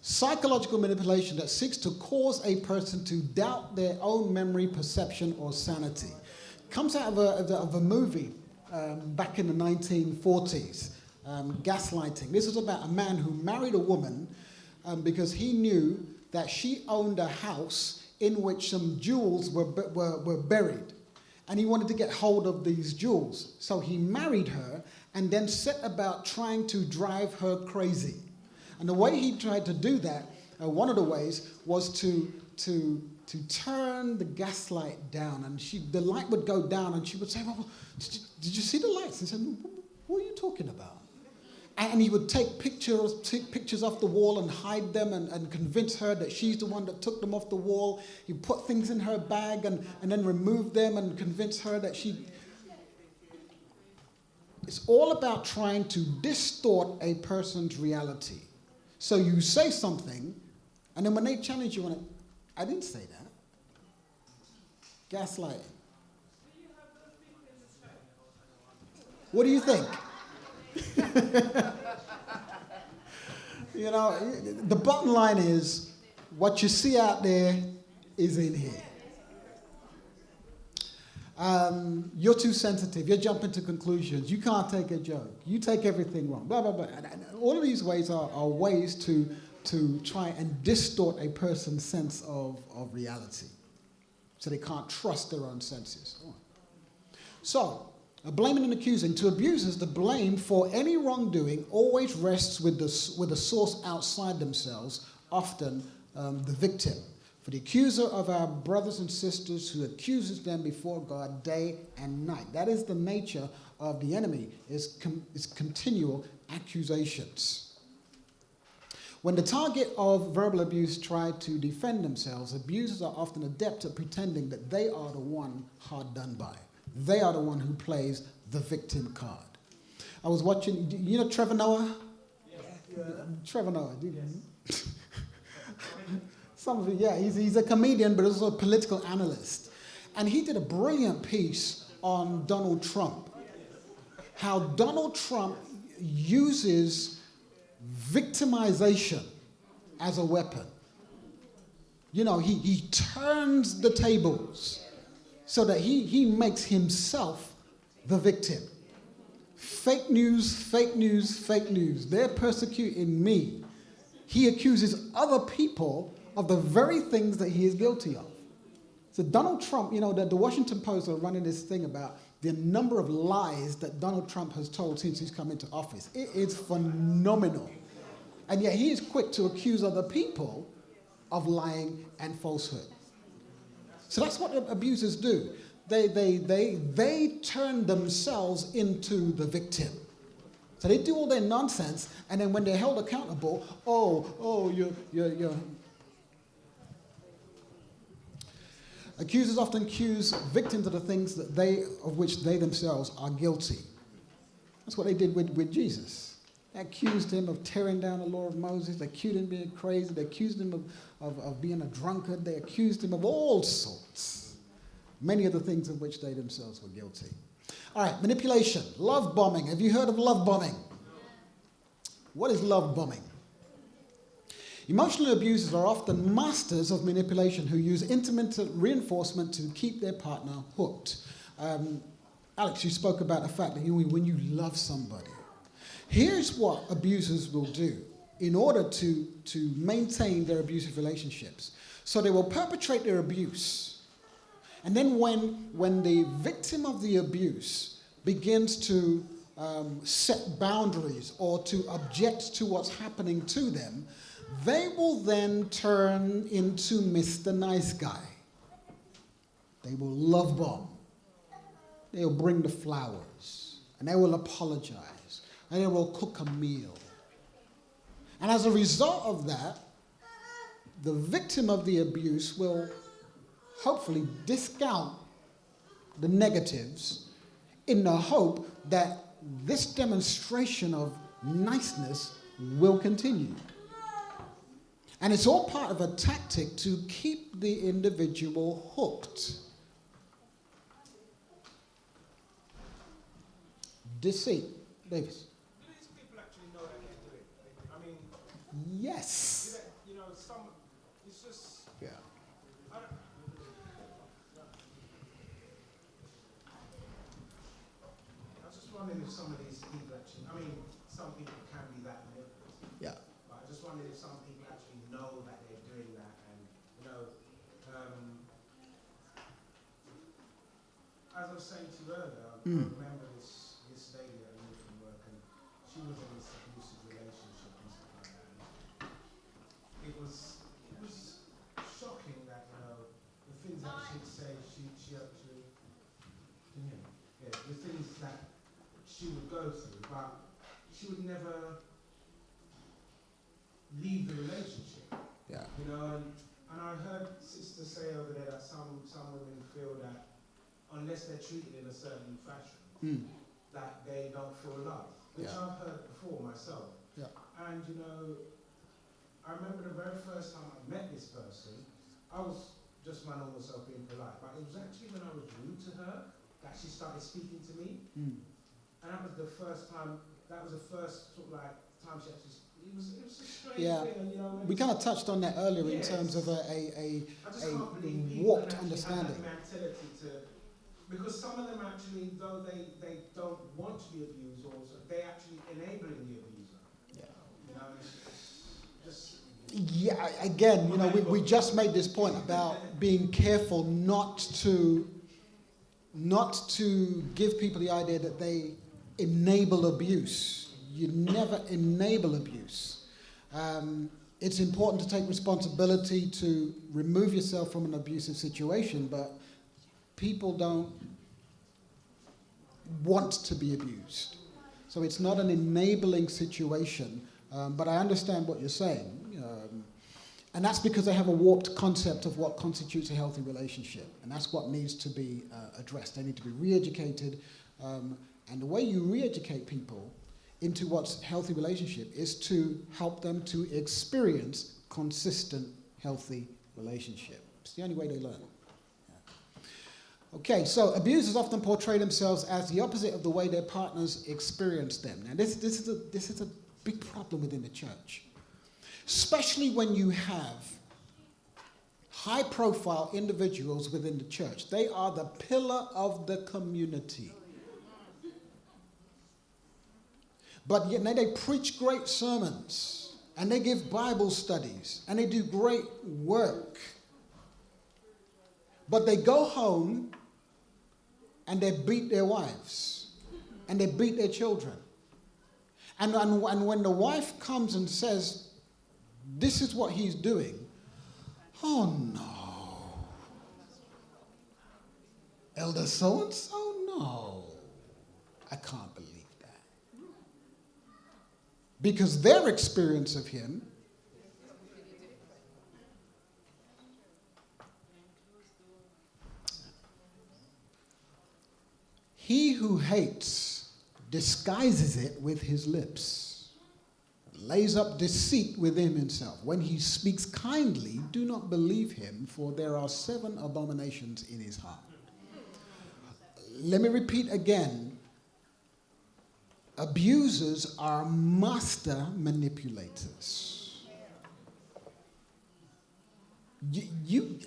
psychological manipulation that seeks to cause a person to doubt their own memory, perception, or sanity. Comes out of a movie back in the 1940s, Gaslighting. This was about a man who married a woman because he knew that she owned a house in which some jewels were buried. And he wanted to get hold of these jewels. So he married her and then set about trying to drive her crazy. And the way he tried to do that, one of the ways, was to turn the gaslight down. And the light would go down and she would say, well, did you see the lights? And he said, what are you talking about? And he would take pictures off the wall and hide them and convince her that she's the one that took them off the wall. He'd put things in her bag and then remove them and convince her that she... It's all about trying to distort a person's reality. So you say something, and then when they challenge you on it, I didn't say that. Gaslighting. What do you think? You know, the bottom line is, what you see out there is in here. You're too sensitive. You're jumping to conclusions. You can't take a joke. You take everything wrong. Blah, blah, blah. And all of these ways are ways to try and distort a person's sense of reality. So they can't trust their own senses. So, blaming and accusing. To abusers, the blame for any wrongdoing always rests with a source outside themselves, often the victim. For the accuser of our brothers and sisters who accuses them before God day and night. That is the nature of the enemy, is continual accusations. When the target of verbal abuse try to defend themselves, abusers are often adept at pretending that they are the one hard done by. They are the one who plays the victim card. I was watching, you know Trevor Noah? Yeah. Trevor Noah. Some of you, yeah, he's a comedian, but also a political analyst. And he did a brilliant piece on Donald Trump. How Donald Trump uses victimization as a weapon. You know, he turns the tables so that he makes himself the victim. Fake news, fake news, fake news. They're persecuting me. He accuses other people of the very things that he is guilty of. So Donald Trump, you know, the Washington Post are running this thing about the number of lies that Donald Trump has told since he's come into office. It is phenomenal. And yet he is quick to accuse other people of lying and falsehood. So that's what abusers do. They turn themselves into the victim. So they do all their nonsense, and then when they're held accountable, you're. Accusers often accuse victims of the things of which they themselves are guilty. That's what they did with Jesus. They accused him of tearing down the law of Moses. They accused him of being crazy. They accused him of being a drunkard. They accused him of all sorts. Many of the things of which they themselves were guilty. All right, manipulation. Love bombing. Have you heard of love bombing? What is love bombing? Emotional abusers are often masters of manipulation who use intermittent reinforcement to keep their partner hooked. Alex, you spoke about the fact that when you love somebody, here's what abusers will do in order to maintain their abusive relationships. So they will perpetrate their abuse. And then when the victim of the abuse begins to set boundaries or to object to what's happening to them, they will then turn into Mr. Nice Guy. They will love bomb. They'll bring the flowers. And they will apologize. And they will cook a meal. And as a result of that, the victim of the abuse will hopefully discount the negatives in the hope that this demonstration of niceness will continue. And it's all part of a tactic to keep the individual hooked. Deceit. Davis. Do these people actually know they can do it? I mean, Yes. You know, it's just, Yeah. I don't, I was just wondering if some of these people actually, I mean, some people can be that manipulative. Yeah. But I just wondered if some people actually know that they're doing that, and you know, as I was saying to you earlier, I remember this lady that I knew from work, and she was in this abusive relationship and stuff like that. And it was shocking that the things that she'd say, she actually, the things that she would go through, but she would never leave the relationship. Yeah. You know, and I heard Sister say over there that some women feel that unless they're treated in a certain fashion, that they don't feel loved, which I've heard before myself. Yeah. And you know, I remember the very first time I met this person, I was just my normal self being polite, but it was actually when I was rude to her that she started speaking to me. And that was the first time, that was the first sort of like time she actually, it was a strange thing, and, you know. We kind of touched on that earlier in terms of a warped understanding. Have that mentality to, because some of them actually, though they don't want to be abused, also they actually enabling the abuser. Yeah. You know, it's just. Yeah. Again, you know, we just made this point about being careful not to give people the idea that they enable abuse. You never enable abuse. It's important to take responsibility to remove yourself from an abusive situation, but people don't want to be abused. So it's not an enabling situation, but I understand what you're saying. And that's because they have a warped concept of what constitutes a healthy relationship. And that's what needs to be addressed. They need to be re-educated. And the way you re-educate people into what's a healthy relationship is to help them to experience consistent, healthy relationship. It's the only way they learn. Okay, so abusers often portray themselves as the opposite of the way their partners experience them. Now, this is a big problem within the church, especially when you have high-profile individuals within the church. They are the pillar of the community. But yet they preach great sermons, and they give Bible studies, and they do great work. But they go home and they beat their wives, and they beat their children. And when the wife comes and says, this is what he's doing, oh no. Elder so-and-so, no. I can't believe that. Because their experience of him he who hates disguises it with his lips, lays up deceit within himself. When he speaks kindly, do not believe him, for there are 7 abominations in his heart. Let me repeat again. Abusers are master manipulators.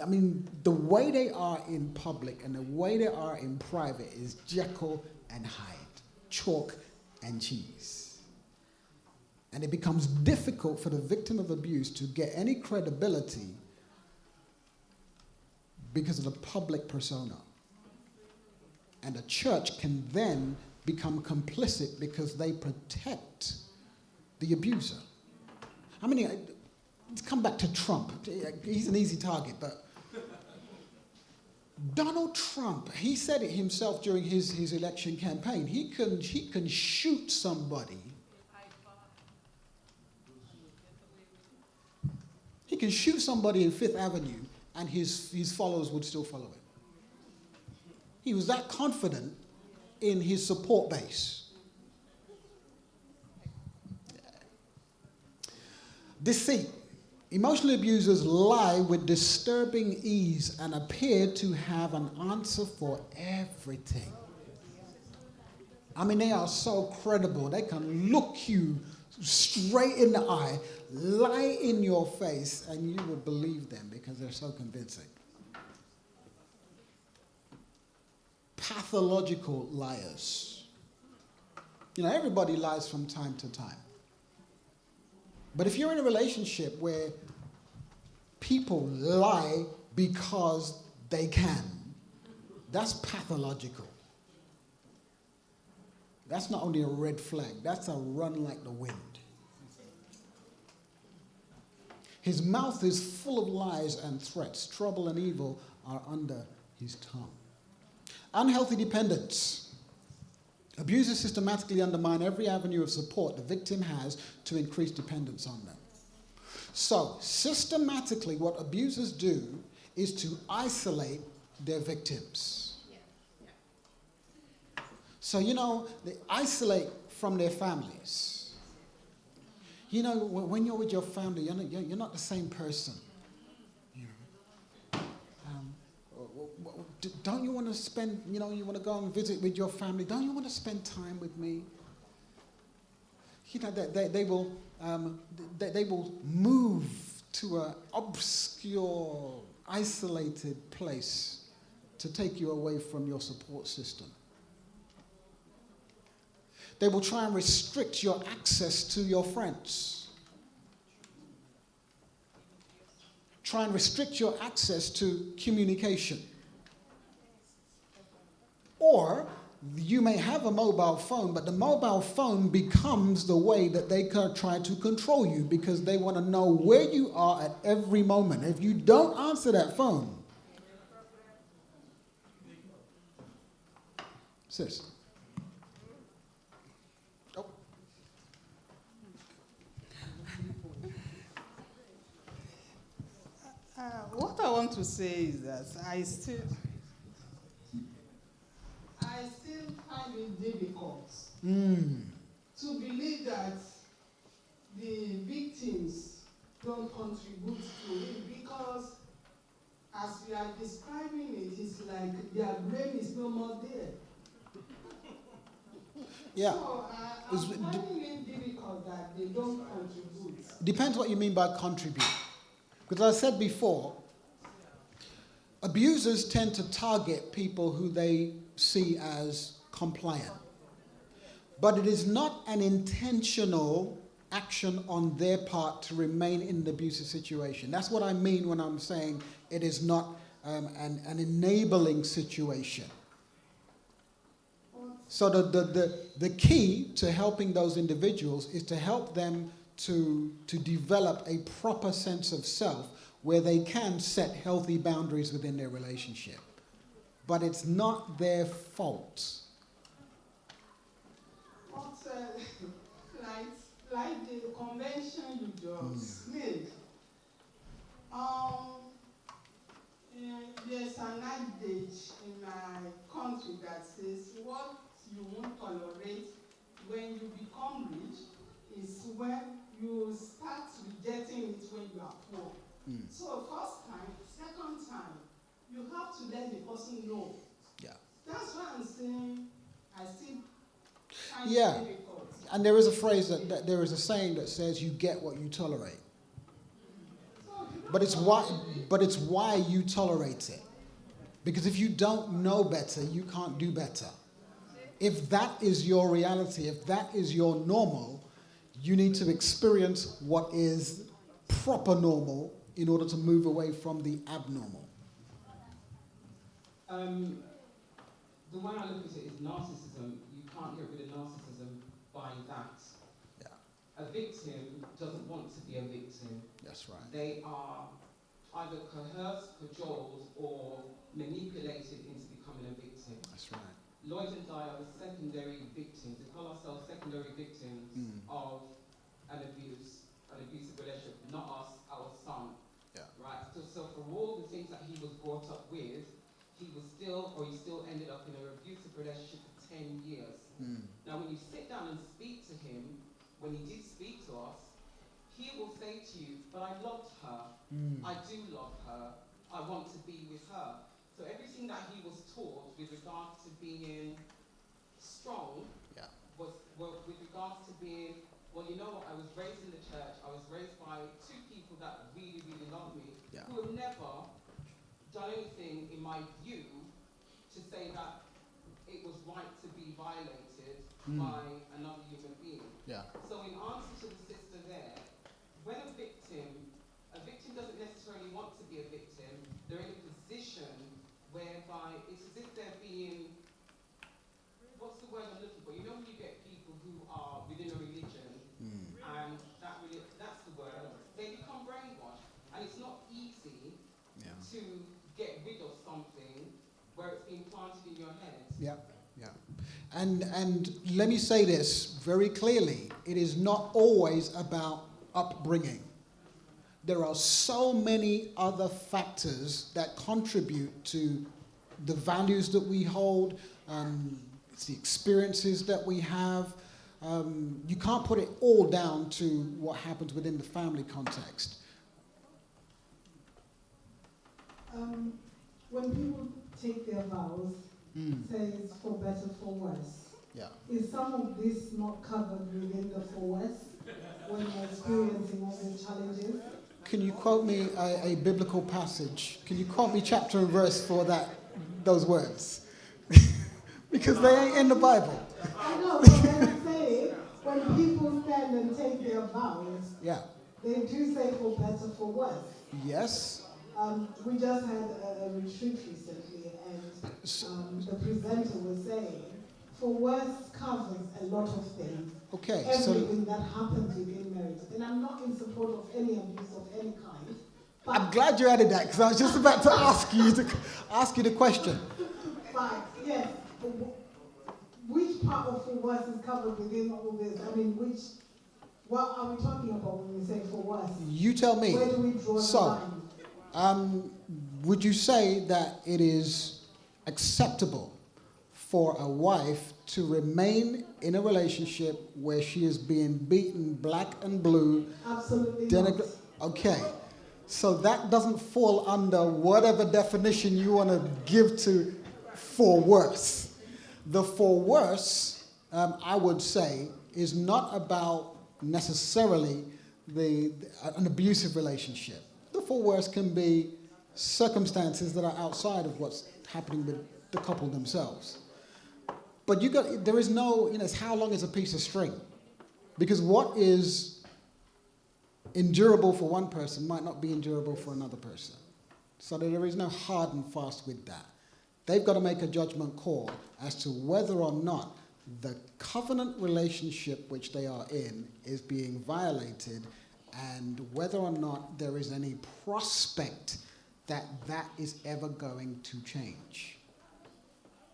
I mean, the way they are in public and the way they are in private is Jekyll and Hyde, chalk and cheese. And it becomes difficult for the victim of abuse to get any credibility because of the public persona. And the church can then become complicit because they protect the abuser. I mean, let's come back to Trump. He's an easy target, but Donald Trump, he said it himself during his election campaign. He can shoot somebody. He can shoot somebody in Fifth Avenue, and his followers would still follow him. He was that confident in his support base. Deceit. Emotional abusers lie with disturbing ease and appear to have an answer for everything. I mean, they are so credible. They can look you straight in the eye, lie in your face, and you will believe them because they're so convincing. Pathological liars. You know, everybody lies from time to time. But if you're in a relationship where people lie because they can, that's pathological. That's not only a red flag, that's a run like the wind. His mouth is full of lies and threats. Trouble and evil are under his tongue. Unhealthy dependence. Abusers systematically undermine every avenue of support the victim has to increase dependence on them. So, systematically, what abusers do is to isolate their victims. So, you know, they isolate from their families. You know, when you're with your family, you're not the same person. You know. Don't you want to spend, you know, you want to go and visit with your family? Don't you want to spend time with me? You know, they will move to an obscure, isolated place to take you away from your support system. They will try and restrict your access to your friends. Try and restrict your access to communication. Or you may have a mobile phone, but the mobile phone becomes the way that they can try to control you because they want to know where you are at every moment. If you don't answer that phone, sis. Oh. What I want to say is that I still find it difficult to believe that the victims don't contribute to it because, as we are describing it, it's like their brain is no more there. Yeah. So I'm finding it difficult that they don't contribute. Depends what you mean by contribute. Because as I said before, abusers tend to target people who they see as compliant. But it is not an intentional action on their part to remain in the abusive situation. That's what I mean when I'm saying it is not an enabling situation. So the key to helping those individuals is to help them to develop a proper sense of self where they can set healthy boundaries within their relationship. But it's not their fault. But like the convention you just made, there's an adage in my country that says what you won't tolerate when you become rich is when you start rejecting it when you are poor. So first time, second time, you have to let the person know. Yeah. That's why I'm saying I still find Yeah. it difficult. And there is a phrase that there is a saying that says you get what you tolerate. But it's why you tolerate it. Because if you don't know better, you can't do better. If that is your reality, if that is your normal, you need to experience what is proper normal in order to move away from the abnormal. The way I look at it is narcissism. You can't get rid of narcissism by that. Yeah. A victim doesn't want to be a victim. That's right. They are either coerced, cajoled, or manipulated into becoming a victim. That's right. Lloyd and I are the secondary victims. We call ourselves secondary victims of an abusive relationship, not us, our son. Yeah. Right? So for all the things that he was brought up with, he still ended up in an abusive relationship for 10 years. Now when you sit down and speak to him, when he did speak to us, he will say to you, but I loved her. I do love her. I want to be with her. So everything that he was taught with regards to being strong was with regards to being, well, you know what, I done anything, in my view, to say that it was right to be violated by another human being. Yeah. So in answer to the sister there, when a victim doesn't necessarily want to be a victim, they're in a position whereby it's as if they're being, what's the word I'm looking for? You know when you get people who are within a religion, and that's the word, they become brainwashed. And it's not easy to get rid of something where it's been planted in your head. Yeah, yeah. And let me say this very clearly. It is not always about upbringing. There are so many other factors that contribute to the values that we hold, it's the experiences that we have. You can't put it all down to what happens within the family context. When people take their vows, say it's for better, for worse. Yeah. Is some of this not covered within the for worse when you're experiencing all these challenges? Can you quote me a biblical passage? Can you quote me chapter and verse for those words? Because they ain't in the Bible. I know, but when I say, when people stand and take their vows, they do say for better, for worse. Yes. We just had a retreat recently, and the presenter was saying, for worse covers a lot of things. Okay, everything that happens within marriage. And I'm not in support of any abuse of any kind. But I'm glad you added that, because I was just about to ask you the question. But yes, which part of for worse is covered within all this? I mean, what are we talking about when we say for worse? You tell me. Where do we draw the line? Would you say that it is acceptable for a wife to remain in a relationship where she is being beaten black and blue? Absolutely not. Okay. So that doesn't fall under whatever definition you want to give to for worse. The for worse, I would say, is not about necessarily an abusive relationship. The for worse can be circumstances that are outside of what's happening with the couple themselves. But there is no, it's how long is a piece of string? Because what is endurable for one person might not be endurable for another person. So there is no hard and fast with that. They've got to make a judgment call as to whether or not the covenant relationship which they are in is being violated, and whether or not there is any prospect that is ever going to change.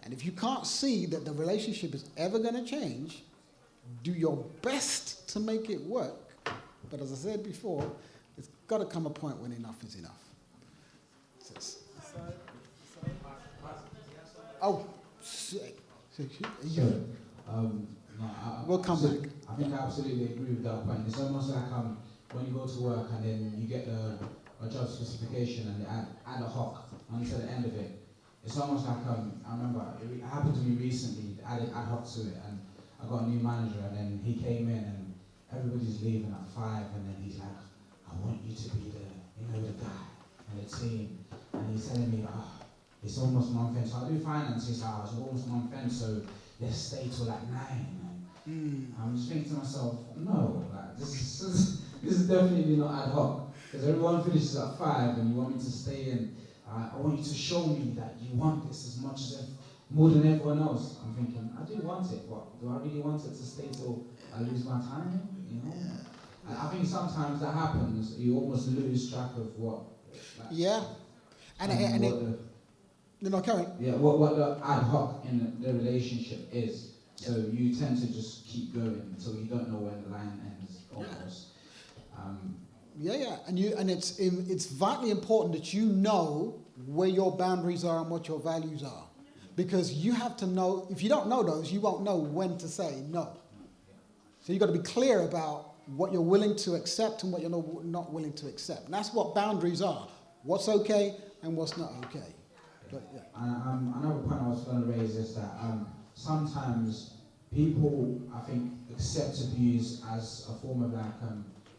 And if you can't see that the relationship is ever going to change, do your best to make it work. But as I said before, it's got to come a point when enough is enough. We'll come back. I think I absolutely agree with that point. It's almost like when you go to work and then you get a job specification and they add a hoc until the end of it. It's almost like, I remember, it happened to me recently, they added ad hoc to it, and I got a new manager, and then he came in, and everybody's leaving at 5, and then he's like, I want you to be the guy and the team. And he's telling me, it's almost month end. So I do finance, he's like, it's almost month end, so let's stay till like 9. I'm just thinking to myself, no, like this is definitely not ad hoc. Because everyone finishes at 5 and you want me to stay in. I want you to show me that you want this as much as more than everyone else. I'm thinking, I do want it, but do I really want it to stay till I lose my time? You know? And I think sometimes that happens, you almost lose track of what. Like, what the ad hoc in the relationship is. So you tend to just keep going until you don't know when the line ends almost. And it's vitally important that you know where your boundaries are and what your values are, because you have to know. If you don't know those, you won't know when to say no. So you've got to be clear about what you're willing to accept and what you're not willing to accept. And that's what boundaries are: what's okay and what's not okay. But, another point I was going to raise is that sometimes people, I think, accept abuse as a form of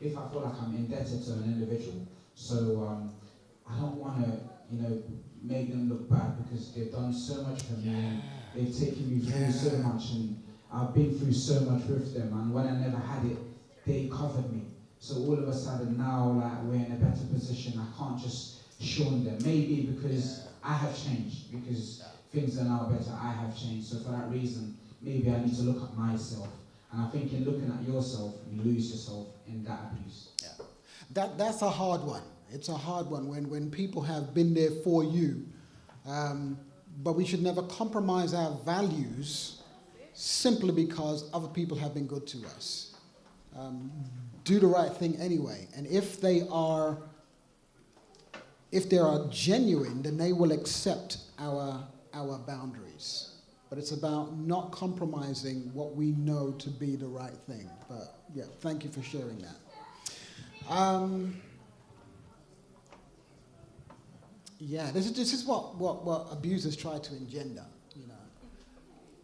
if I feel like I'm indebted to an individual, so I don't want to make them look bad because they've done so much for me. And they've taken me through so much, and I've been through so much with them. And when I never had it, they covered me. So all of a sudden now, like, we're in a better position. I can't just shun them. Maybe because I have changed, because things are now better. I have changed. So for that reason, maybe I need to look at myself. And I think in looking at yourself, you lose yourself in that abuse. Yeah. That's a hard one. It's a hard one when people have been there for you. But we should never compromise our values simply because other people have been good to us. Do the right thing anyway. And if they are genuine, then they will accept our boundaries. But it's about not compromising what we know to be the right thing. But yeah, thank you for sharing that. This is what abusers try to engender,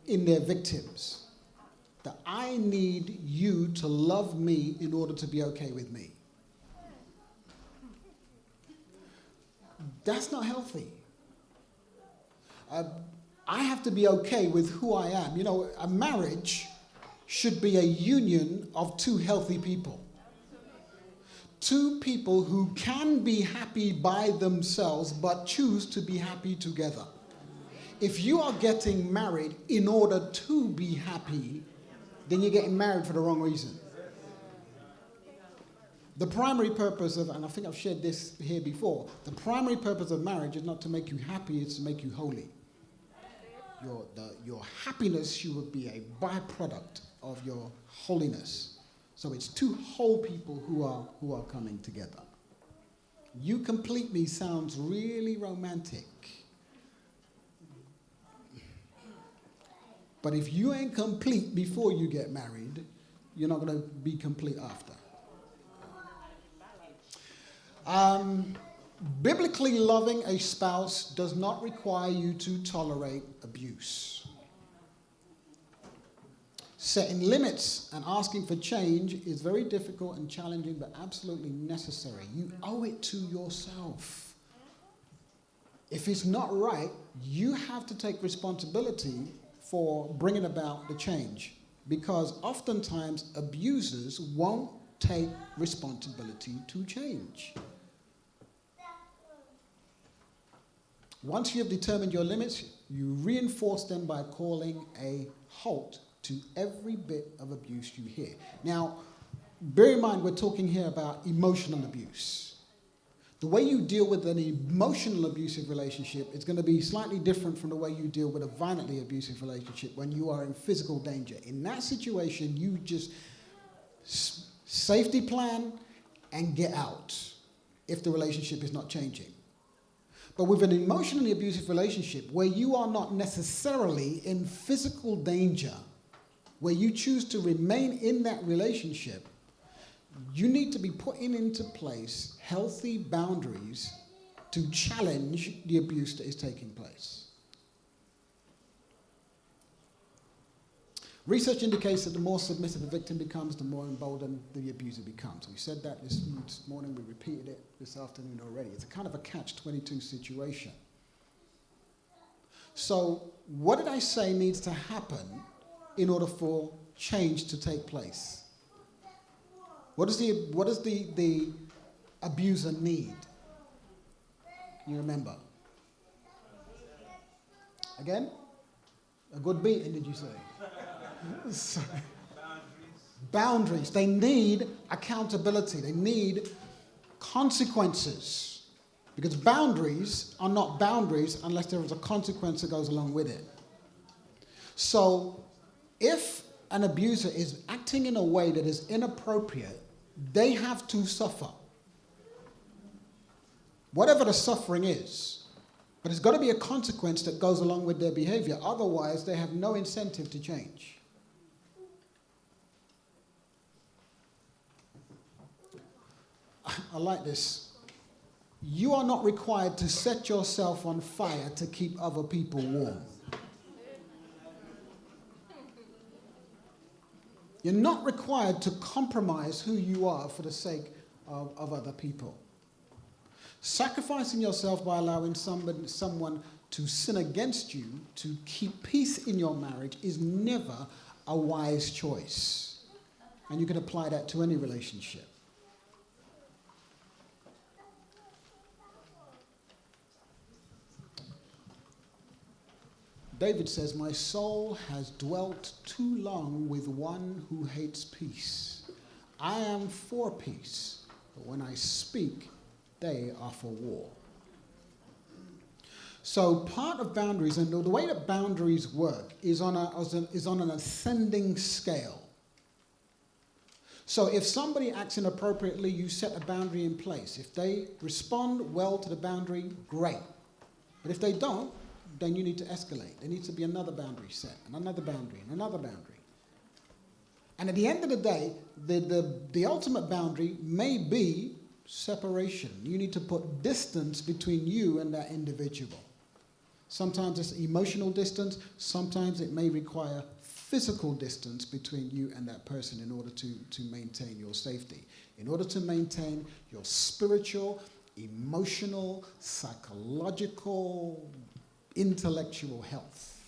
in their victims. That I need you to love me in order to be okay with me. That's not healthy. I have to be okay with who I am. A marriage should be a union of two healthy people. Two people who can be happy by themselves but choose to be happy together. If you are getting married in order to be happy, then you're getting married for the wrong reason. The primary purpose of, and I think I've shared this here before, the primary purpose of marriage is not to make you happy, it's to make you holy. Your happiness should be a byproduct of your holiness. So it's two whole people who are coming together. You complete me sounds really romantic. But if you ain't complete before you get married, you're not going to be complete after. Biblically loving a spouse does not require you to tolerate abuse. Setting limits and asking for change is very difficult and challenging, but absolutely necessary. You owe it to yourself. If it's not right, you have to take responsibility for bringing about the change, because oftentimes abusers won't take responsibility to change. Once you have determined your limits, you reinforce them by calling a halt to every bit of abuse you hear. Now, bear in mind we're talking here about emotional abuse. The way you deal with an emotional abusive relationship is going to be slightly different from the way you deal with a violently abusive relationship when you are in physical danger. In that situation, you just safety plan and get out if the relationship is not changing. But with an emotionally abusive relationship where you are not necessarily in physical danger, where you choose to remain in that relationship, you need to be putting into place healthy boundaries to challenge the abuse that is taking place. Research indicates that the more submissive a victim becomes, the more emboldened the abuser becomes. We said that this morning, we repeated it this afternoon already. It's a kind of a catch-22 situation. So what did I say needs to happen in order for change to take place? What does the abuser need? You remember? Again? A good beating, did you say? Boundaries. They need accountability. They need consequences. Because boundaries are not boundaries unless there is a consequence that goes along with it. So if an abuser is acting in a way that is inappropriate, they have to suffer. Whatever the suffering is. But there's got to be a consequence that goes along with their behavior. Otherwise, they have no incentive to change. I like this. You are not required to set yourself on fire to keep other people warm. You're not required to compromise who you are for the sake of other people. Sacrificing yourself by allowing someone to sin against you to keep peace in your marriage is never a wise choice. And you can apply that to any relationship. David says, my soul has dwelt too long with one who hates peace. I am for peace, but when I speak, they are for war. So part of boundaries, and the way that boundaries work, is on an ascending scale. So if somebody acts inappropriately, you set a boundary in place. If they respond well to the boundary, great. But if they don't, then you need to escalate. There needs to be another boundary set, and another boundary, and another boundary. And at the end of the day, the ultimate boundary may be separation. You need to put distance between you and that individual. Sometimes it's emotional distance. Sometimes it may require physical distance between you and that person in order to maintain your safety, in order to maintain your spiritual, emotional, psychological, intellectual health.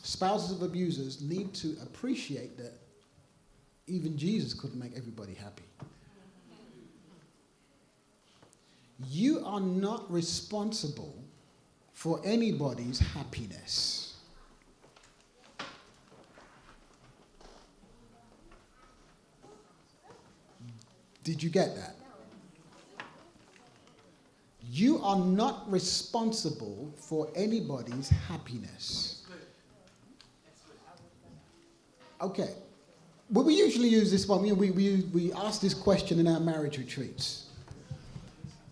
Spouses of abusers need to appreciate that even Jesus couldn't make everybody happy. You are not responsible for anybody's happiness. Did you get that? You are not responsible for anybody's happiness. Okay. Well, we usually use this one. We ask this question in our marriage retreats.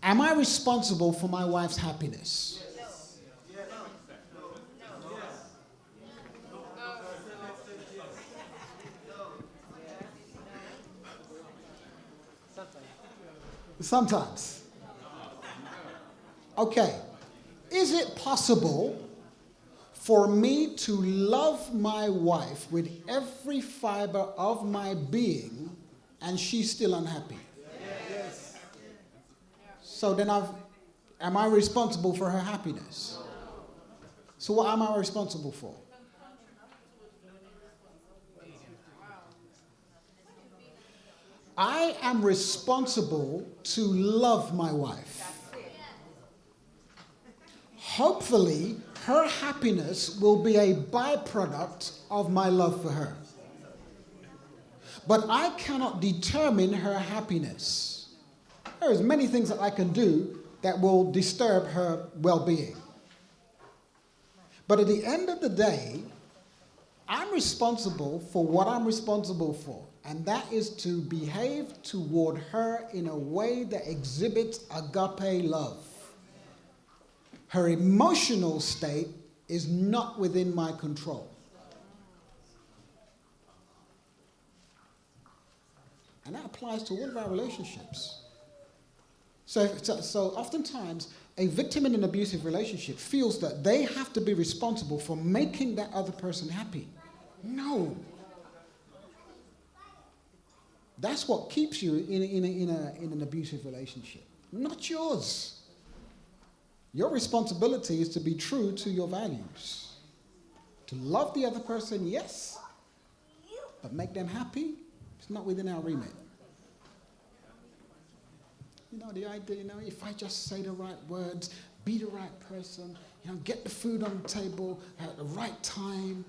Am I responsible for my wife's happiness? Sometimes. Okay. Is it possible for me to love my wife with every fiber of my being and she's still unhappy? Yes. So then am I responsible for her happiness? So what am I responsible for? I am responsible to love my wife. Hopefully, her happiness will be a byproduct of my love for her. But I cannot determine her happiness. There is many things that I can do that will disturb her well-being. But at the end of the day, I'm responsible for what I'm responsible for. And that is to behave toward her in a way that exhibits agape love. Her emotional state is not within my control. And that applies to all of our relationships. So oftentimes, a victim in an abusive relationship feels that they have to be responsible for making that other person happy. No. That's what keeps you in an abusive relationship, not yours. Your responsibility is to be true to your values. To love the other person, yes, but make them happy, it's not within our remit. You know, the idea, if I just say the right words, be the right person, get the food on the table at the right time,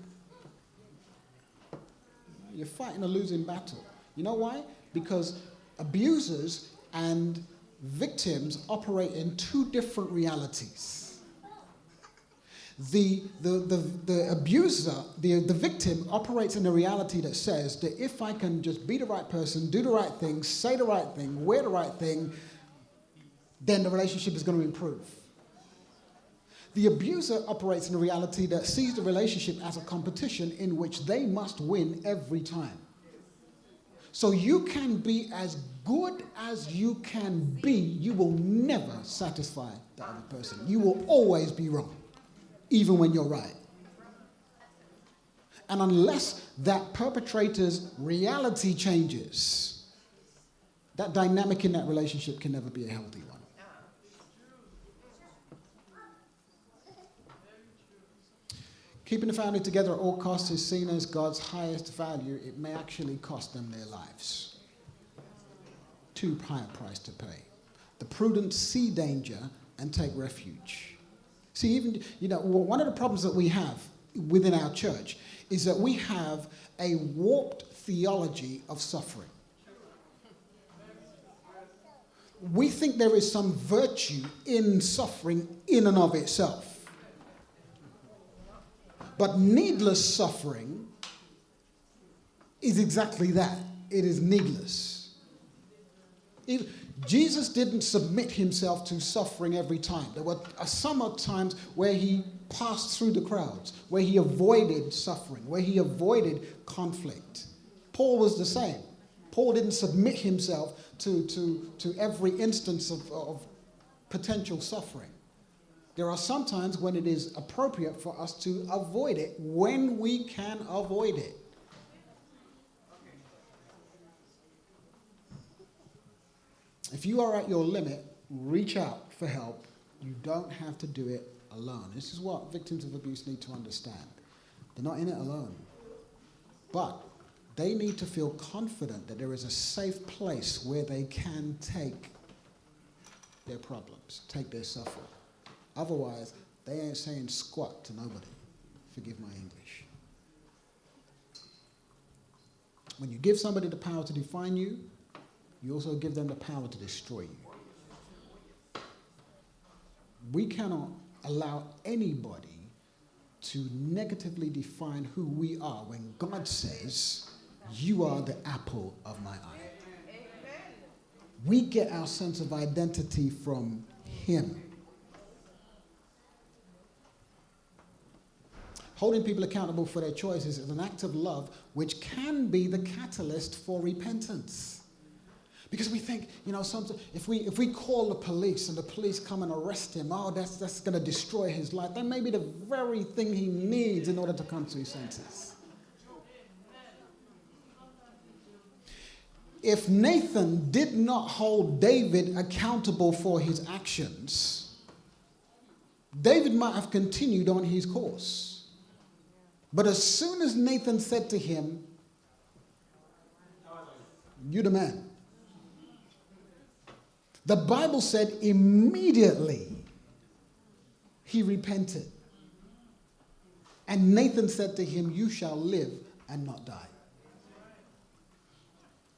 you're fighting a losing battle. You know why? Because abusers and victims operate in two different realities. The abuser, the victim, operates in a reality that says that if I can just be the right person, do the right thing, say the right thing, wear the right thing, then the relationship is going to improve. The abuser operates in a reality that sees the relationship as a competition in which they must win every time. So you can be as good as you can be. You will never satisfy the other person. You will always be wrong, even when you're right. And unless that perpetrator's reality changes, that dynamic in that relationship can never be a healthy one. Keeping the family together at all costs is seen as God's highest value. It may actually cost them their lives. Too high a price to pay. The prudent see danger and take refuge. See, even, one of the problems that we have within our church is that we have a warped theology of suffering. We think there is some virtue in suffering in and of itself. But needless suffering is exactly that. It is needless. Jesus didn't submit himself to suffering every time. There were some times where he passed through the crowds, where he avoided suffering, where he avoided conflict. Paul was the same. Paul didn't submit himself to every instance of potential suffering. There are some times when it is appropriate for us to avoid it when we can avoid it. If you are at your limit, reach out for help. You don't have to do it alone. This is what victims of abuse need to understand. They're not in it alone. But they need to feel confident that there is a safe place where they can take their problems, take their suffering. Otherwise, they ain't saying squat to nobody. Forgive my English. When you give somebody the power to define you, you also give them the power to destroy you. We cannot allow anybody to negatively define who we are when God says, you are the apple of my eye. We get our sense of identity from him. Holding people accountable for their choices is an act of love which can be the catalyst for repentance. Because we think, sometimes if we call the police and the police come and arrest him, that's going to destroy his life. That may be the very thing he needs in order to come to his senses. If Nathan did not hold David accountable for his actions, David might have continued on his course. But as soon as Nathan said to him, "You the man," the Bible said immediately he repented. And Nathan said to him, "You shall live and not die."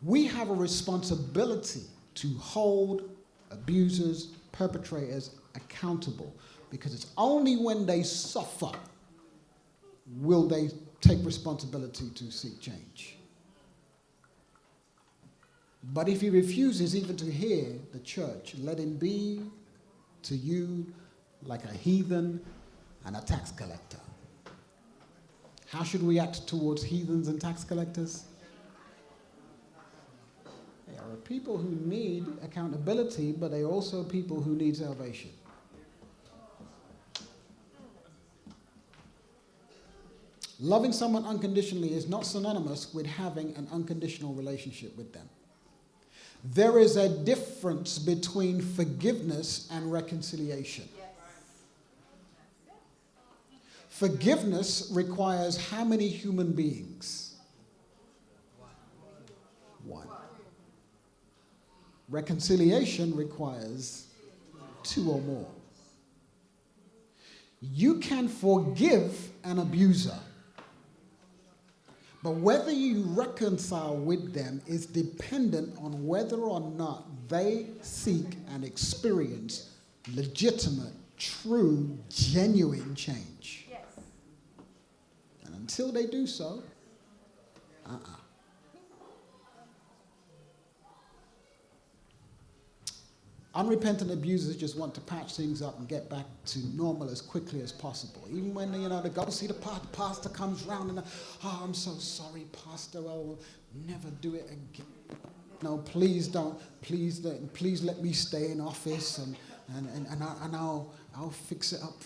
We have a responsibility to hold abusers, perpetrators accountable, because it's only when they suffer will they take responsibility to seek change. But if he refuses even to hear the church, let him be to you like a heathen and a tax collector. How should we act towards heathens and tax collectors? They are people who need accountability, but they are also people who need salvation. Loving someone unconditionally is not synonymous with having an unconditional relationship with them. There is a difference between forgiveness and reconciliation. Yes. Forgiveness requires how many human beings? One. Reconciliation requires two or more. You can forgive an abuser, but whether you reconcile with them is dependent on whether or not they seek and experience legitimate, true, genuine change. Yes. And until they do so, Unrepentant abusers just want to patch things up and get back to normal as quickly as possible. Even when they go see the pastor comes round and, I'm so sorry, pastor, I will never do it again. No, please don't. Please let me stay in office and I'll fix it up.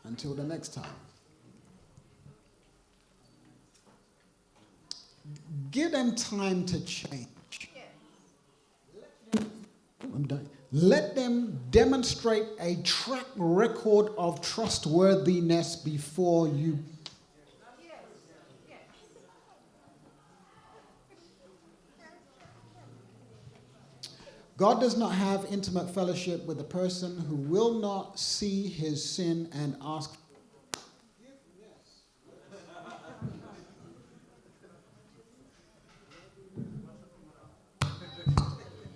Until the next time. Give them time to change. I'm done. Let them demonstrate a track record of trustworthiness before you. God does not have intimate fellowship with a person who will not see his sin and ask.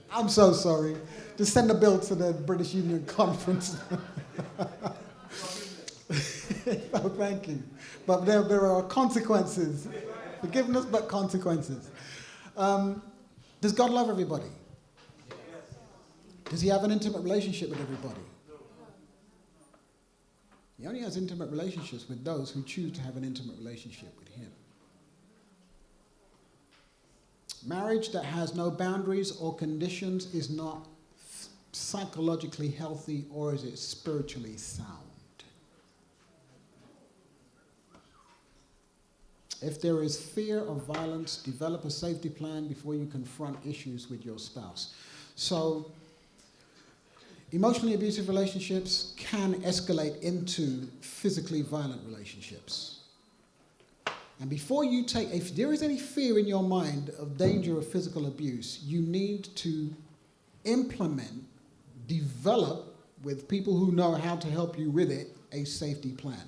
I'm so sorry. Just send a bill to the British Union Conference. Oh, thank you. But there are consequences. Forgiveness, but consequences. Does God love everybody? Does he have an intimate relationship with everybody? He only has intimate relationships with those who choose to have an intimate relationship with him. Marriage that has no boundaries or conditions is not psychologically healthy, or is it spiritually sound? If there is fear of violence, develop a safety plan before you confront issues with your spouse. So, emotionally abusive relationships can escalate into physically violent relationships. And before you take, if there is any fear in your mind of danger of physical abuse, you need to implement, develop with people who know how to help you with it, a safety plan.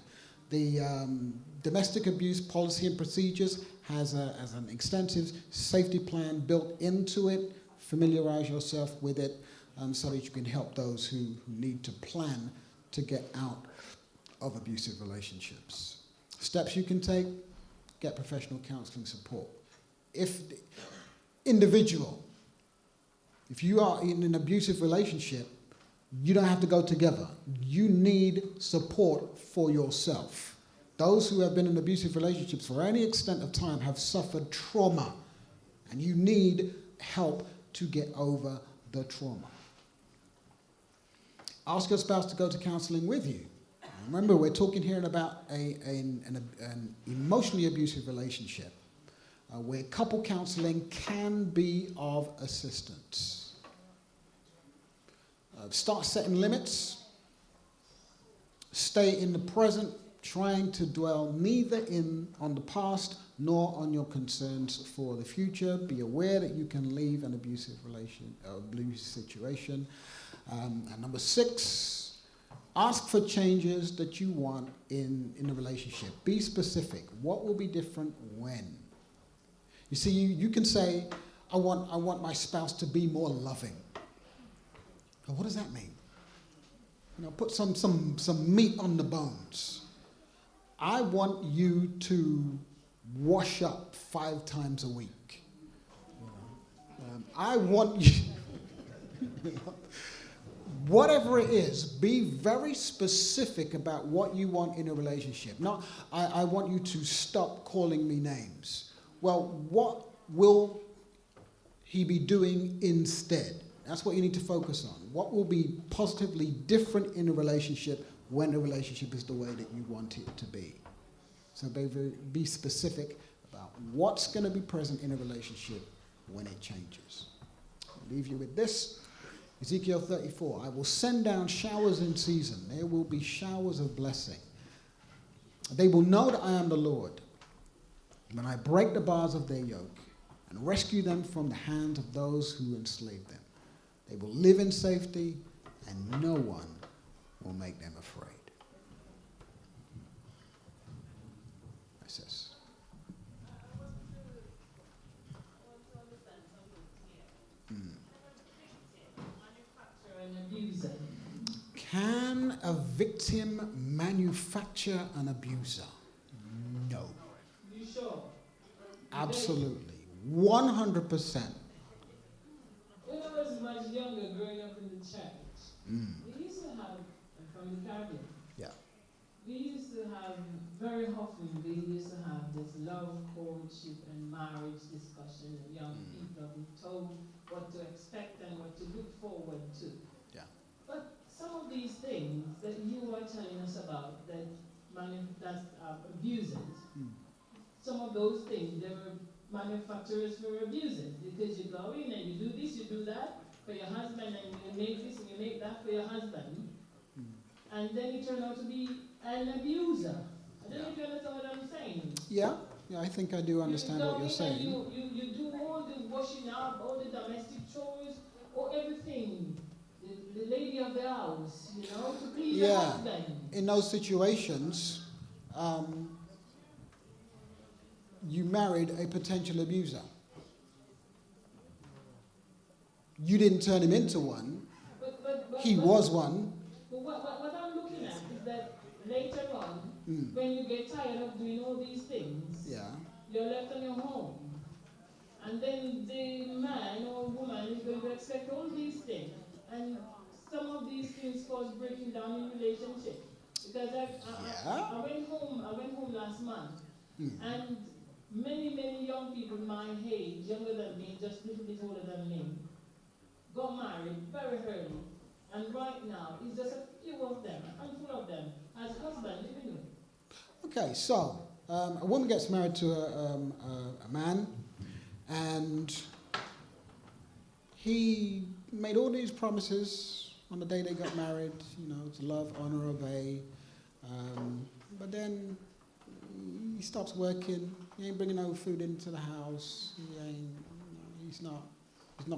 The domestic abuse policy and procedures has an extensive safety plan built into it. Familiarize yourself with it so that you can help those who need to plan to get out of abusive relationships. Steps you can take: get professional counseling support. If you are in an abusive relationship, you don't have to go together. You need support for yourself. Those who have been in abusive relationships for any extent of time have suffered trauma, and you need help to get over the trauma. Ask your spouse to go to counseling with you. Remember, we're talking here about an emotionally abusive relationship where couple counseling can be of assistance. Start setting limits. Stay in the present, trying to dwell neither on the past nor on your concerns for the future. Be aware that you can leave an abusive situation. And number 6, ask for changes that you want in the relationship. Be specific. What will be different when? You see, you can say, I want my spouse to be more loving. Well, what does that mean? Put some meat on the bones. I want you to wash up 5 times a week. I want you, whatever it is, be very specific about what you want in a relationship. Not, I want you to stop calling me names. Well, what will he be doing instead? That's what you need to focus on. What will be positively different in a relationship when the relationship is the way that you want it to be? So be specific about what's going to be present in a relationship when it changes. I'll leave you with this. Ezekiel 34, I will send down showers in season. There will be showers of blessing. They will know that I am the Lord when I break the bars of their yoke and rescue them from the hands of those who enslave them. They will live in safety, and no one will make them afraid. That's this. Can a victim manufacture an abuser? No. You sure? Absolutely. 100%. When I was much younger, growing up in the church, we used to have, from the Caribbean, we used to have, very often, we used to have this love, courtship, and marriage discussion, and young people are being told what to expect and what to look forward to. Yeah. But some of these things that you are telling us about, that abuses, some of those things, they were manufacturers for abusers, because you go in and you do this, you do that for your husband, and you make this and you make that for your husband, and then you turn out to be an abuser. I don't know if you understand what I'm saying. Yeah, I think I do understand what you're saying. You do all the washing up, all the domestic chores, or everything. The lady of the house, you know, to please your husband. In those situations, you married a potential abuser. You didn't turn him into one. He was one. But what I'm looking at is that later on, when you get tired of doing all these things, you're left on your home. And then the man or woman is going to expect all these things. And some of these things cause breaking down in relationship. Because I went home last month, and many young people my age, younger than me, just a little bit older than me, got married very early. And right now, it's just a few of them, a handful of them, as husband living with. Okay, so a woman gets married to a man, and he made all these promises on the day they got married, you know, to love, honor, obey. But then he stops working. He ain't bringing no food into the house. He's not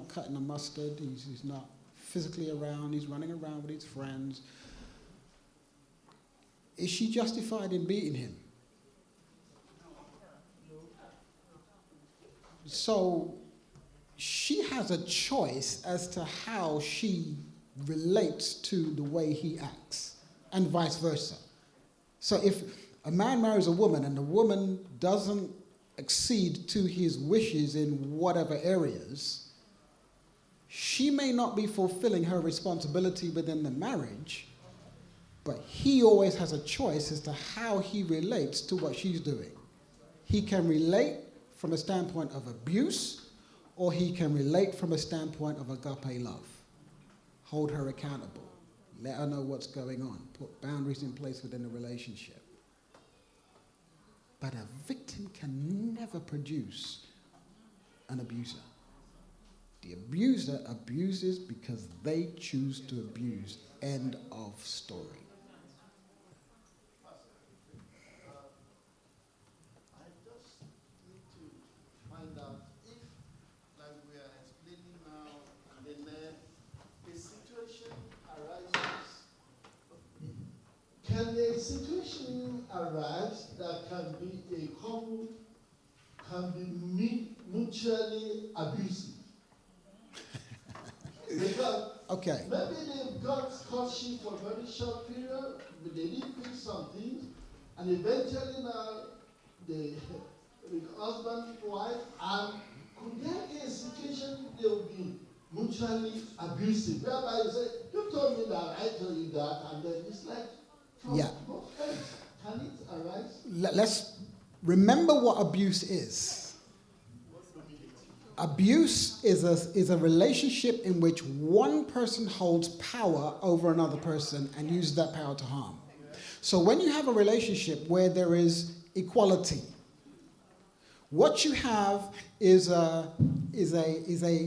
cutting the mustard. He's not physically around. He's running around with his friends. Is she justified in beating him? So she has a choice as to how she relates to the way he acts, and vice versa. So if a man marries a woman and the woman doesn't accede to his wishes in whatever areas, she may not be fulfilling her responsibility within the marriage, but he always has a choice as to how he relates to what she's doing. He can relate from a standpoint of abuse, or he can relate from a standpoint of agape love. Hold her accountable. Let her know what's going on. Put boundaries in place within the relationship. But a victim can never produce an abuser. The abuser abuses because they choose to abuse. End of story. I just need to find out if, like we are explaining now, and then a situation arises. Can a situation arise that can be a couple, can be mutually abusive? Because maybe they've got courtship for a very short period, but they didn't pick something, and eventually now the husband, wife, and could there be a situation they will be mutually abusive, whereby you say, you told me that, I told you that, and then it's like from both ends. Can it arise? Let's remember what abuse is. Abuse is a relationship in which one person holds power over another person and uses that power to harm. So when you have a relationship where there is equality, what you have is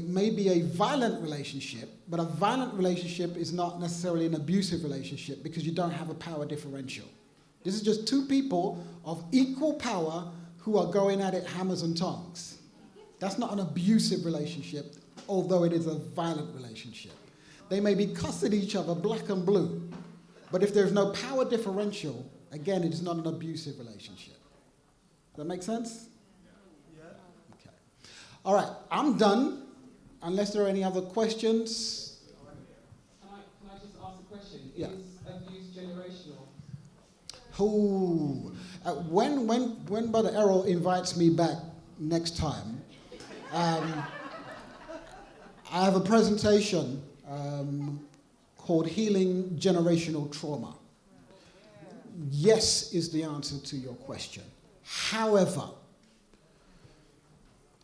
maybe a violent relationship, but a violent relationship is not necessarily an abusive relationship because you don't have a power differential. This is just two people of equal power who are going at it hammers and tongs. That's not an abusive relationship, although it is a violent relationship. They may be cussing each other black and blue, but if there's no power differential, again, it is not an abusive relationship. Does that make sense? Yeah. Okay. All right, I'm done, unless there are any other questions. Can I just ask a question? Yeah. Is abuse generational? When Brother Errol invites me back next time, I have a presentation called Healing Generational Trauma. Yes is the answer to your question. However,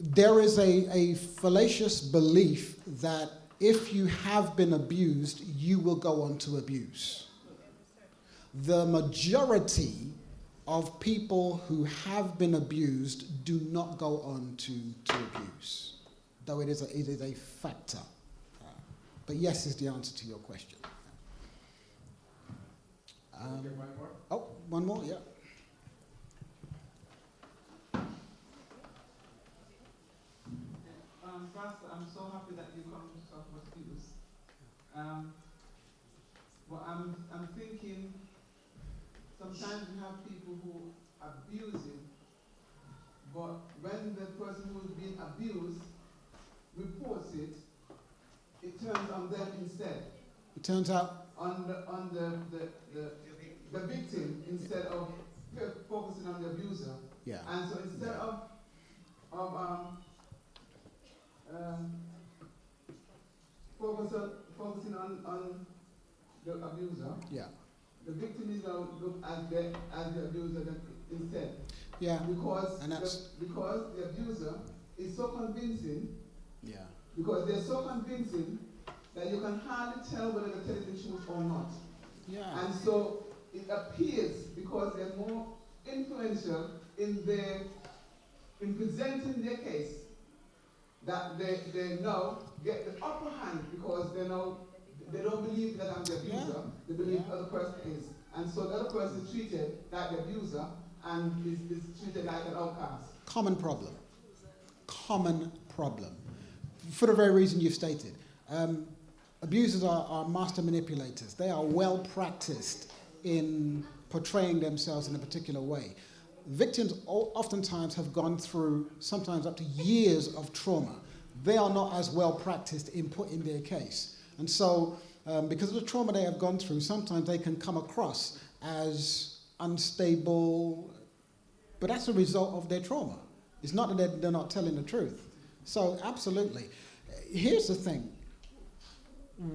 there is a fallacious belief that if you have been abused, you will go on to abuse. The majority of people who have been abused do not go on to abuse, though it is a factor. But yes is the answer to your question. Oh, one more, yeah. Pastor, I'm so happy that you come to talk about abuse. But I'm thinking sometimes you have people who abuse you, but when the person who's being abused reports it, it turns on them instead. It turns out on the victim instead of focusing on the abuser. Yeah. And so instead of focusing on the abuser, yeah. the victim is now looked as the abuser instead. Yeah. Because the abuser is so convincing. Yeah. Because they're so convincing that you can hardly tell whether they're telling the truth or not. Yeah. And so it appears, because they're more influential in presenting their case, that they now get the upper hand because they don't believe that I'm the abuser, they believe the other person is. And so the other person is treated like the abuser and is treated like an outcast. Common problem. Common problem. For the very reason you've stated. Abusers are master manipulators. They are well practiced in portraying themselves in a particular way. Victims oftentimes have gone through sometimes up to years of trauma. They are not as well practiced in putting their case. And so because of the trauma they have gone through, sometimes they can come across as unstable, but that's a result of their trauma. It's not that they're not telling the truth. So absolutely. Here's the thing.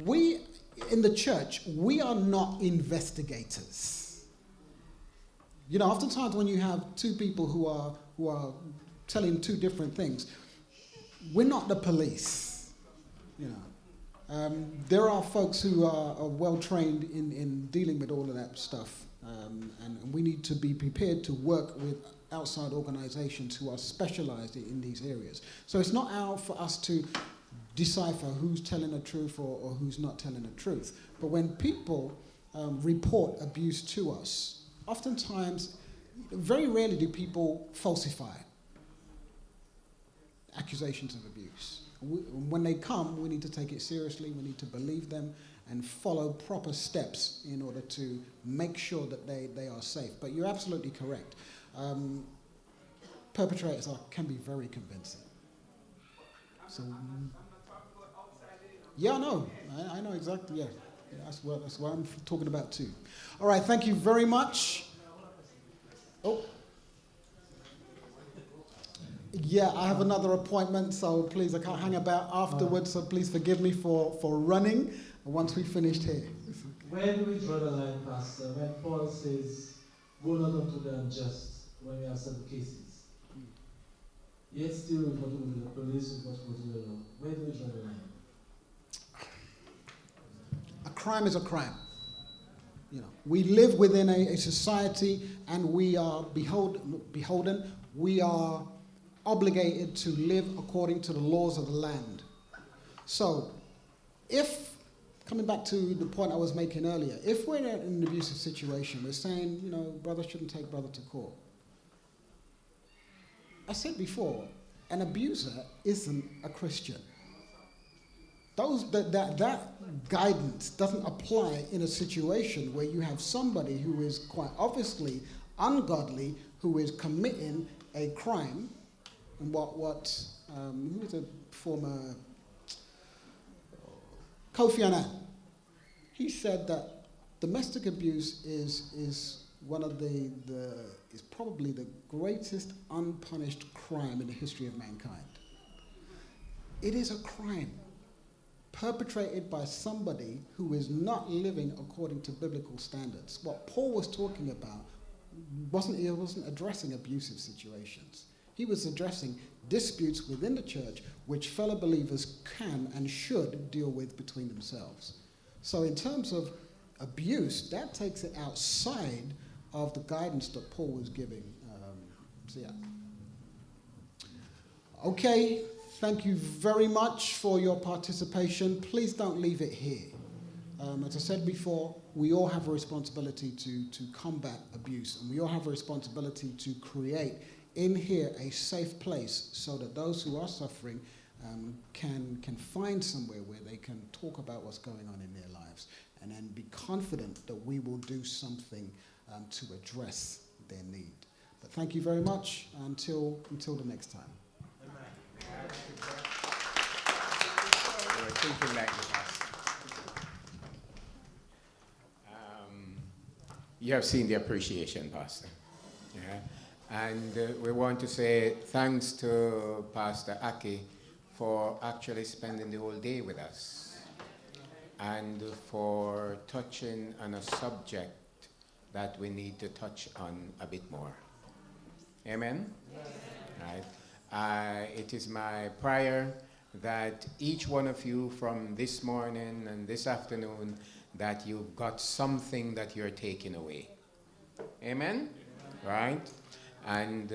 We, in the church, we are not investigators. You know, oftentimes when you have two people who are telling two different things, we're not the police. You know, there are folks who are well trained in dealing with all of that stuff, and we need to be prepared to work with outside organizations who are specialized in these areas. So it's not out for us to decipher who's telling the truth or who's not telling the truth. But when people report abuse to us, oftentimes, very rarely do people falsify accusations of abuse. When they come, we need to take it seriously, we need to believe them and follow proper steps in order to make sure that they are safe. But you're absolutely correct. Perpetrators can be very convincing. So, yeah, no, I know exactly, yeah. That's what I'm talking about too. All right, thank you very much. Oh. Yeah, I have another appointment, so please, I can't hang about afterwards, so please forgive me for running once we finished here. Where do we draw the line, Pastor, when Paul says, go not unto the unjust when we have certain cases? Yet still we go to the police, we go to the law. Where do we draw the line? A crime is a crime. You know, we live within a society and we are beholden. We are obligated to live according to the laws of the land. So, coming back to the point I was making earlier, if we're in an abusive situation, we're saying, you know, brother shouldn't take brother to court. I said before, an abuser isn't a Christian. That guidance doesn't apply in a situation where you have somebody who is quite obviously ungodly, who is committing a crime, and who was a former Kofi Annan. He said that domestic abuse is one of is probably the greatest unpunished crime in the history of mankind. It is a crime perpetrated by somebody who is not living according to biblical standards. What Paul was talking about wasn't addressing abusive situations. He was addressing disputes within the church which fellow believers can and should deal with between themselves. So in terms of abuse, that takes it outside of the guidance that Paul was giving. So yeah. Okay, thank you very much for your participation. Please don't leave it here. As I said before, we all have a responsibility to combat abuse, and we all have a responsibility to create in here a safe place so that those who are suffering can find somewhere where they can talk about what's going on in their lives, and then be confident that we will do something to address their need. But thank you very much. Until the next time. We were thinking like you, Pastor. You have seen the appreciation, Pastor. Yeah? And we want to say thanks to Pastor Ackie for actually spending the whole day with us and for touching on a subject that we need to touch on a bit more. Amen? Yes. Right. It is my prayer that each one of you from this morning and this afternoon, that you've got something that you're taking away. Amen? Right? And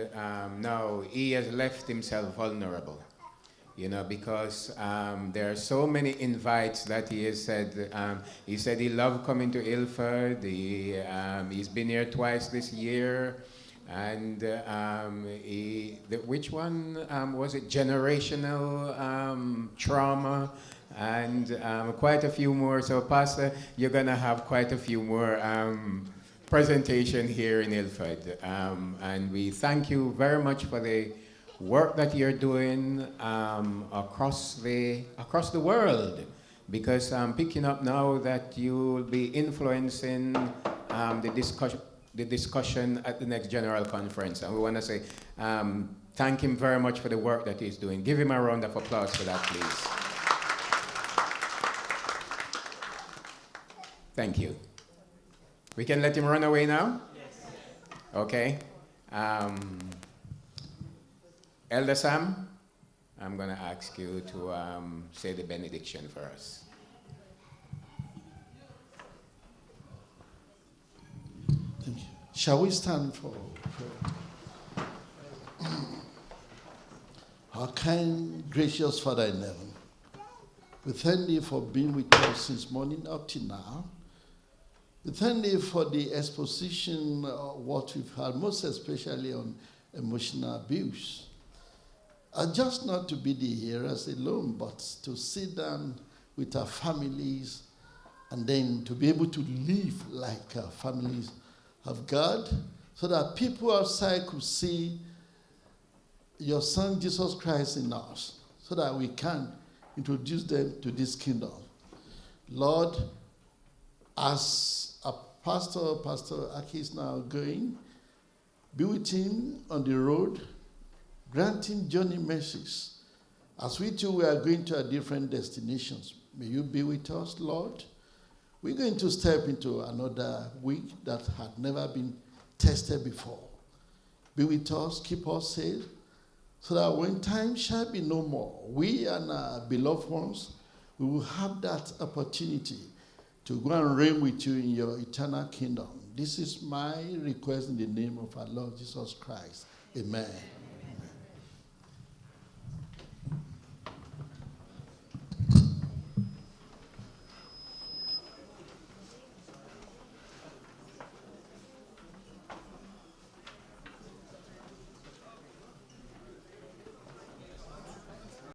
now he has left himself vulnerable, because there are so many invites that he has said. He said he loved coming to Ilford. He's been here twice this year. And which one was it? Generational trauma. And quite a few more. So, Pastor, you're going to have quite a few more presentation here in Ilford. And we thank you very much for the work that you're doing across the world. Because I'm picking up now that you'll be influencing the discussion at the next General Conference. And we want to say thank him very much for the work that he's doing. Give him a round of applause for that, please. Thank you. We can let him run away now? Yes. Okay. Elder Sam, I'm going to ask you to say the benediction for us. Thank you. Shall we stand for our kind, gracious Father in heaven? We thank thee for being with us since morning up to now. We thank you for the exposition of what we've had, most especially on emotional abuse. And just not to be the hearers alone, but to sit down with our families and then to be able to live like our families of God, so that people outside could see your Son Jesus Christ in us, so that we can introduce them to this kingdom. Lord, as Pastor Ackie is now going, be with him on the road, grant him journey mercies. As we too, we are going to our different destinations. May you be with us, Lord. We're going to step into another week that had never been tested before. Be with us, keep us safe, so that when time shall be no more, we and our beloved ones, we will have that opportunity to go and reign with you in your eternal kingdom. This is my request in the name of our Lord Jesus Christ. Amen.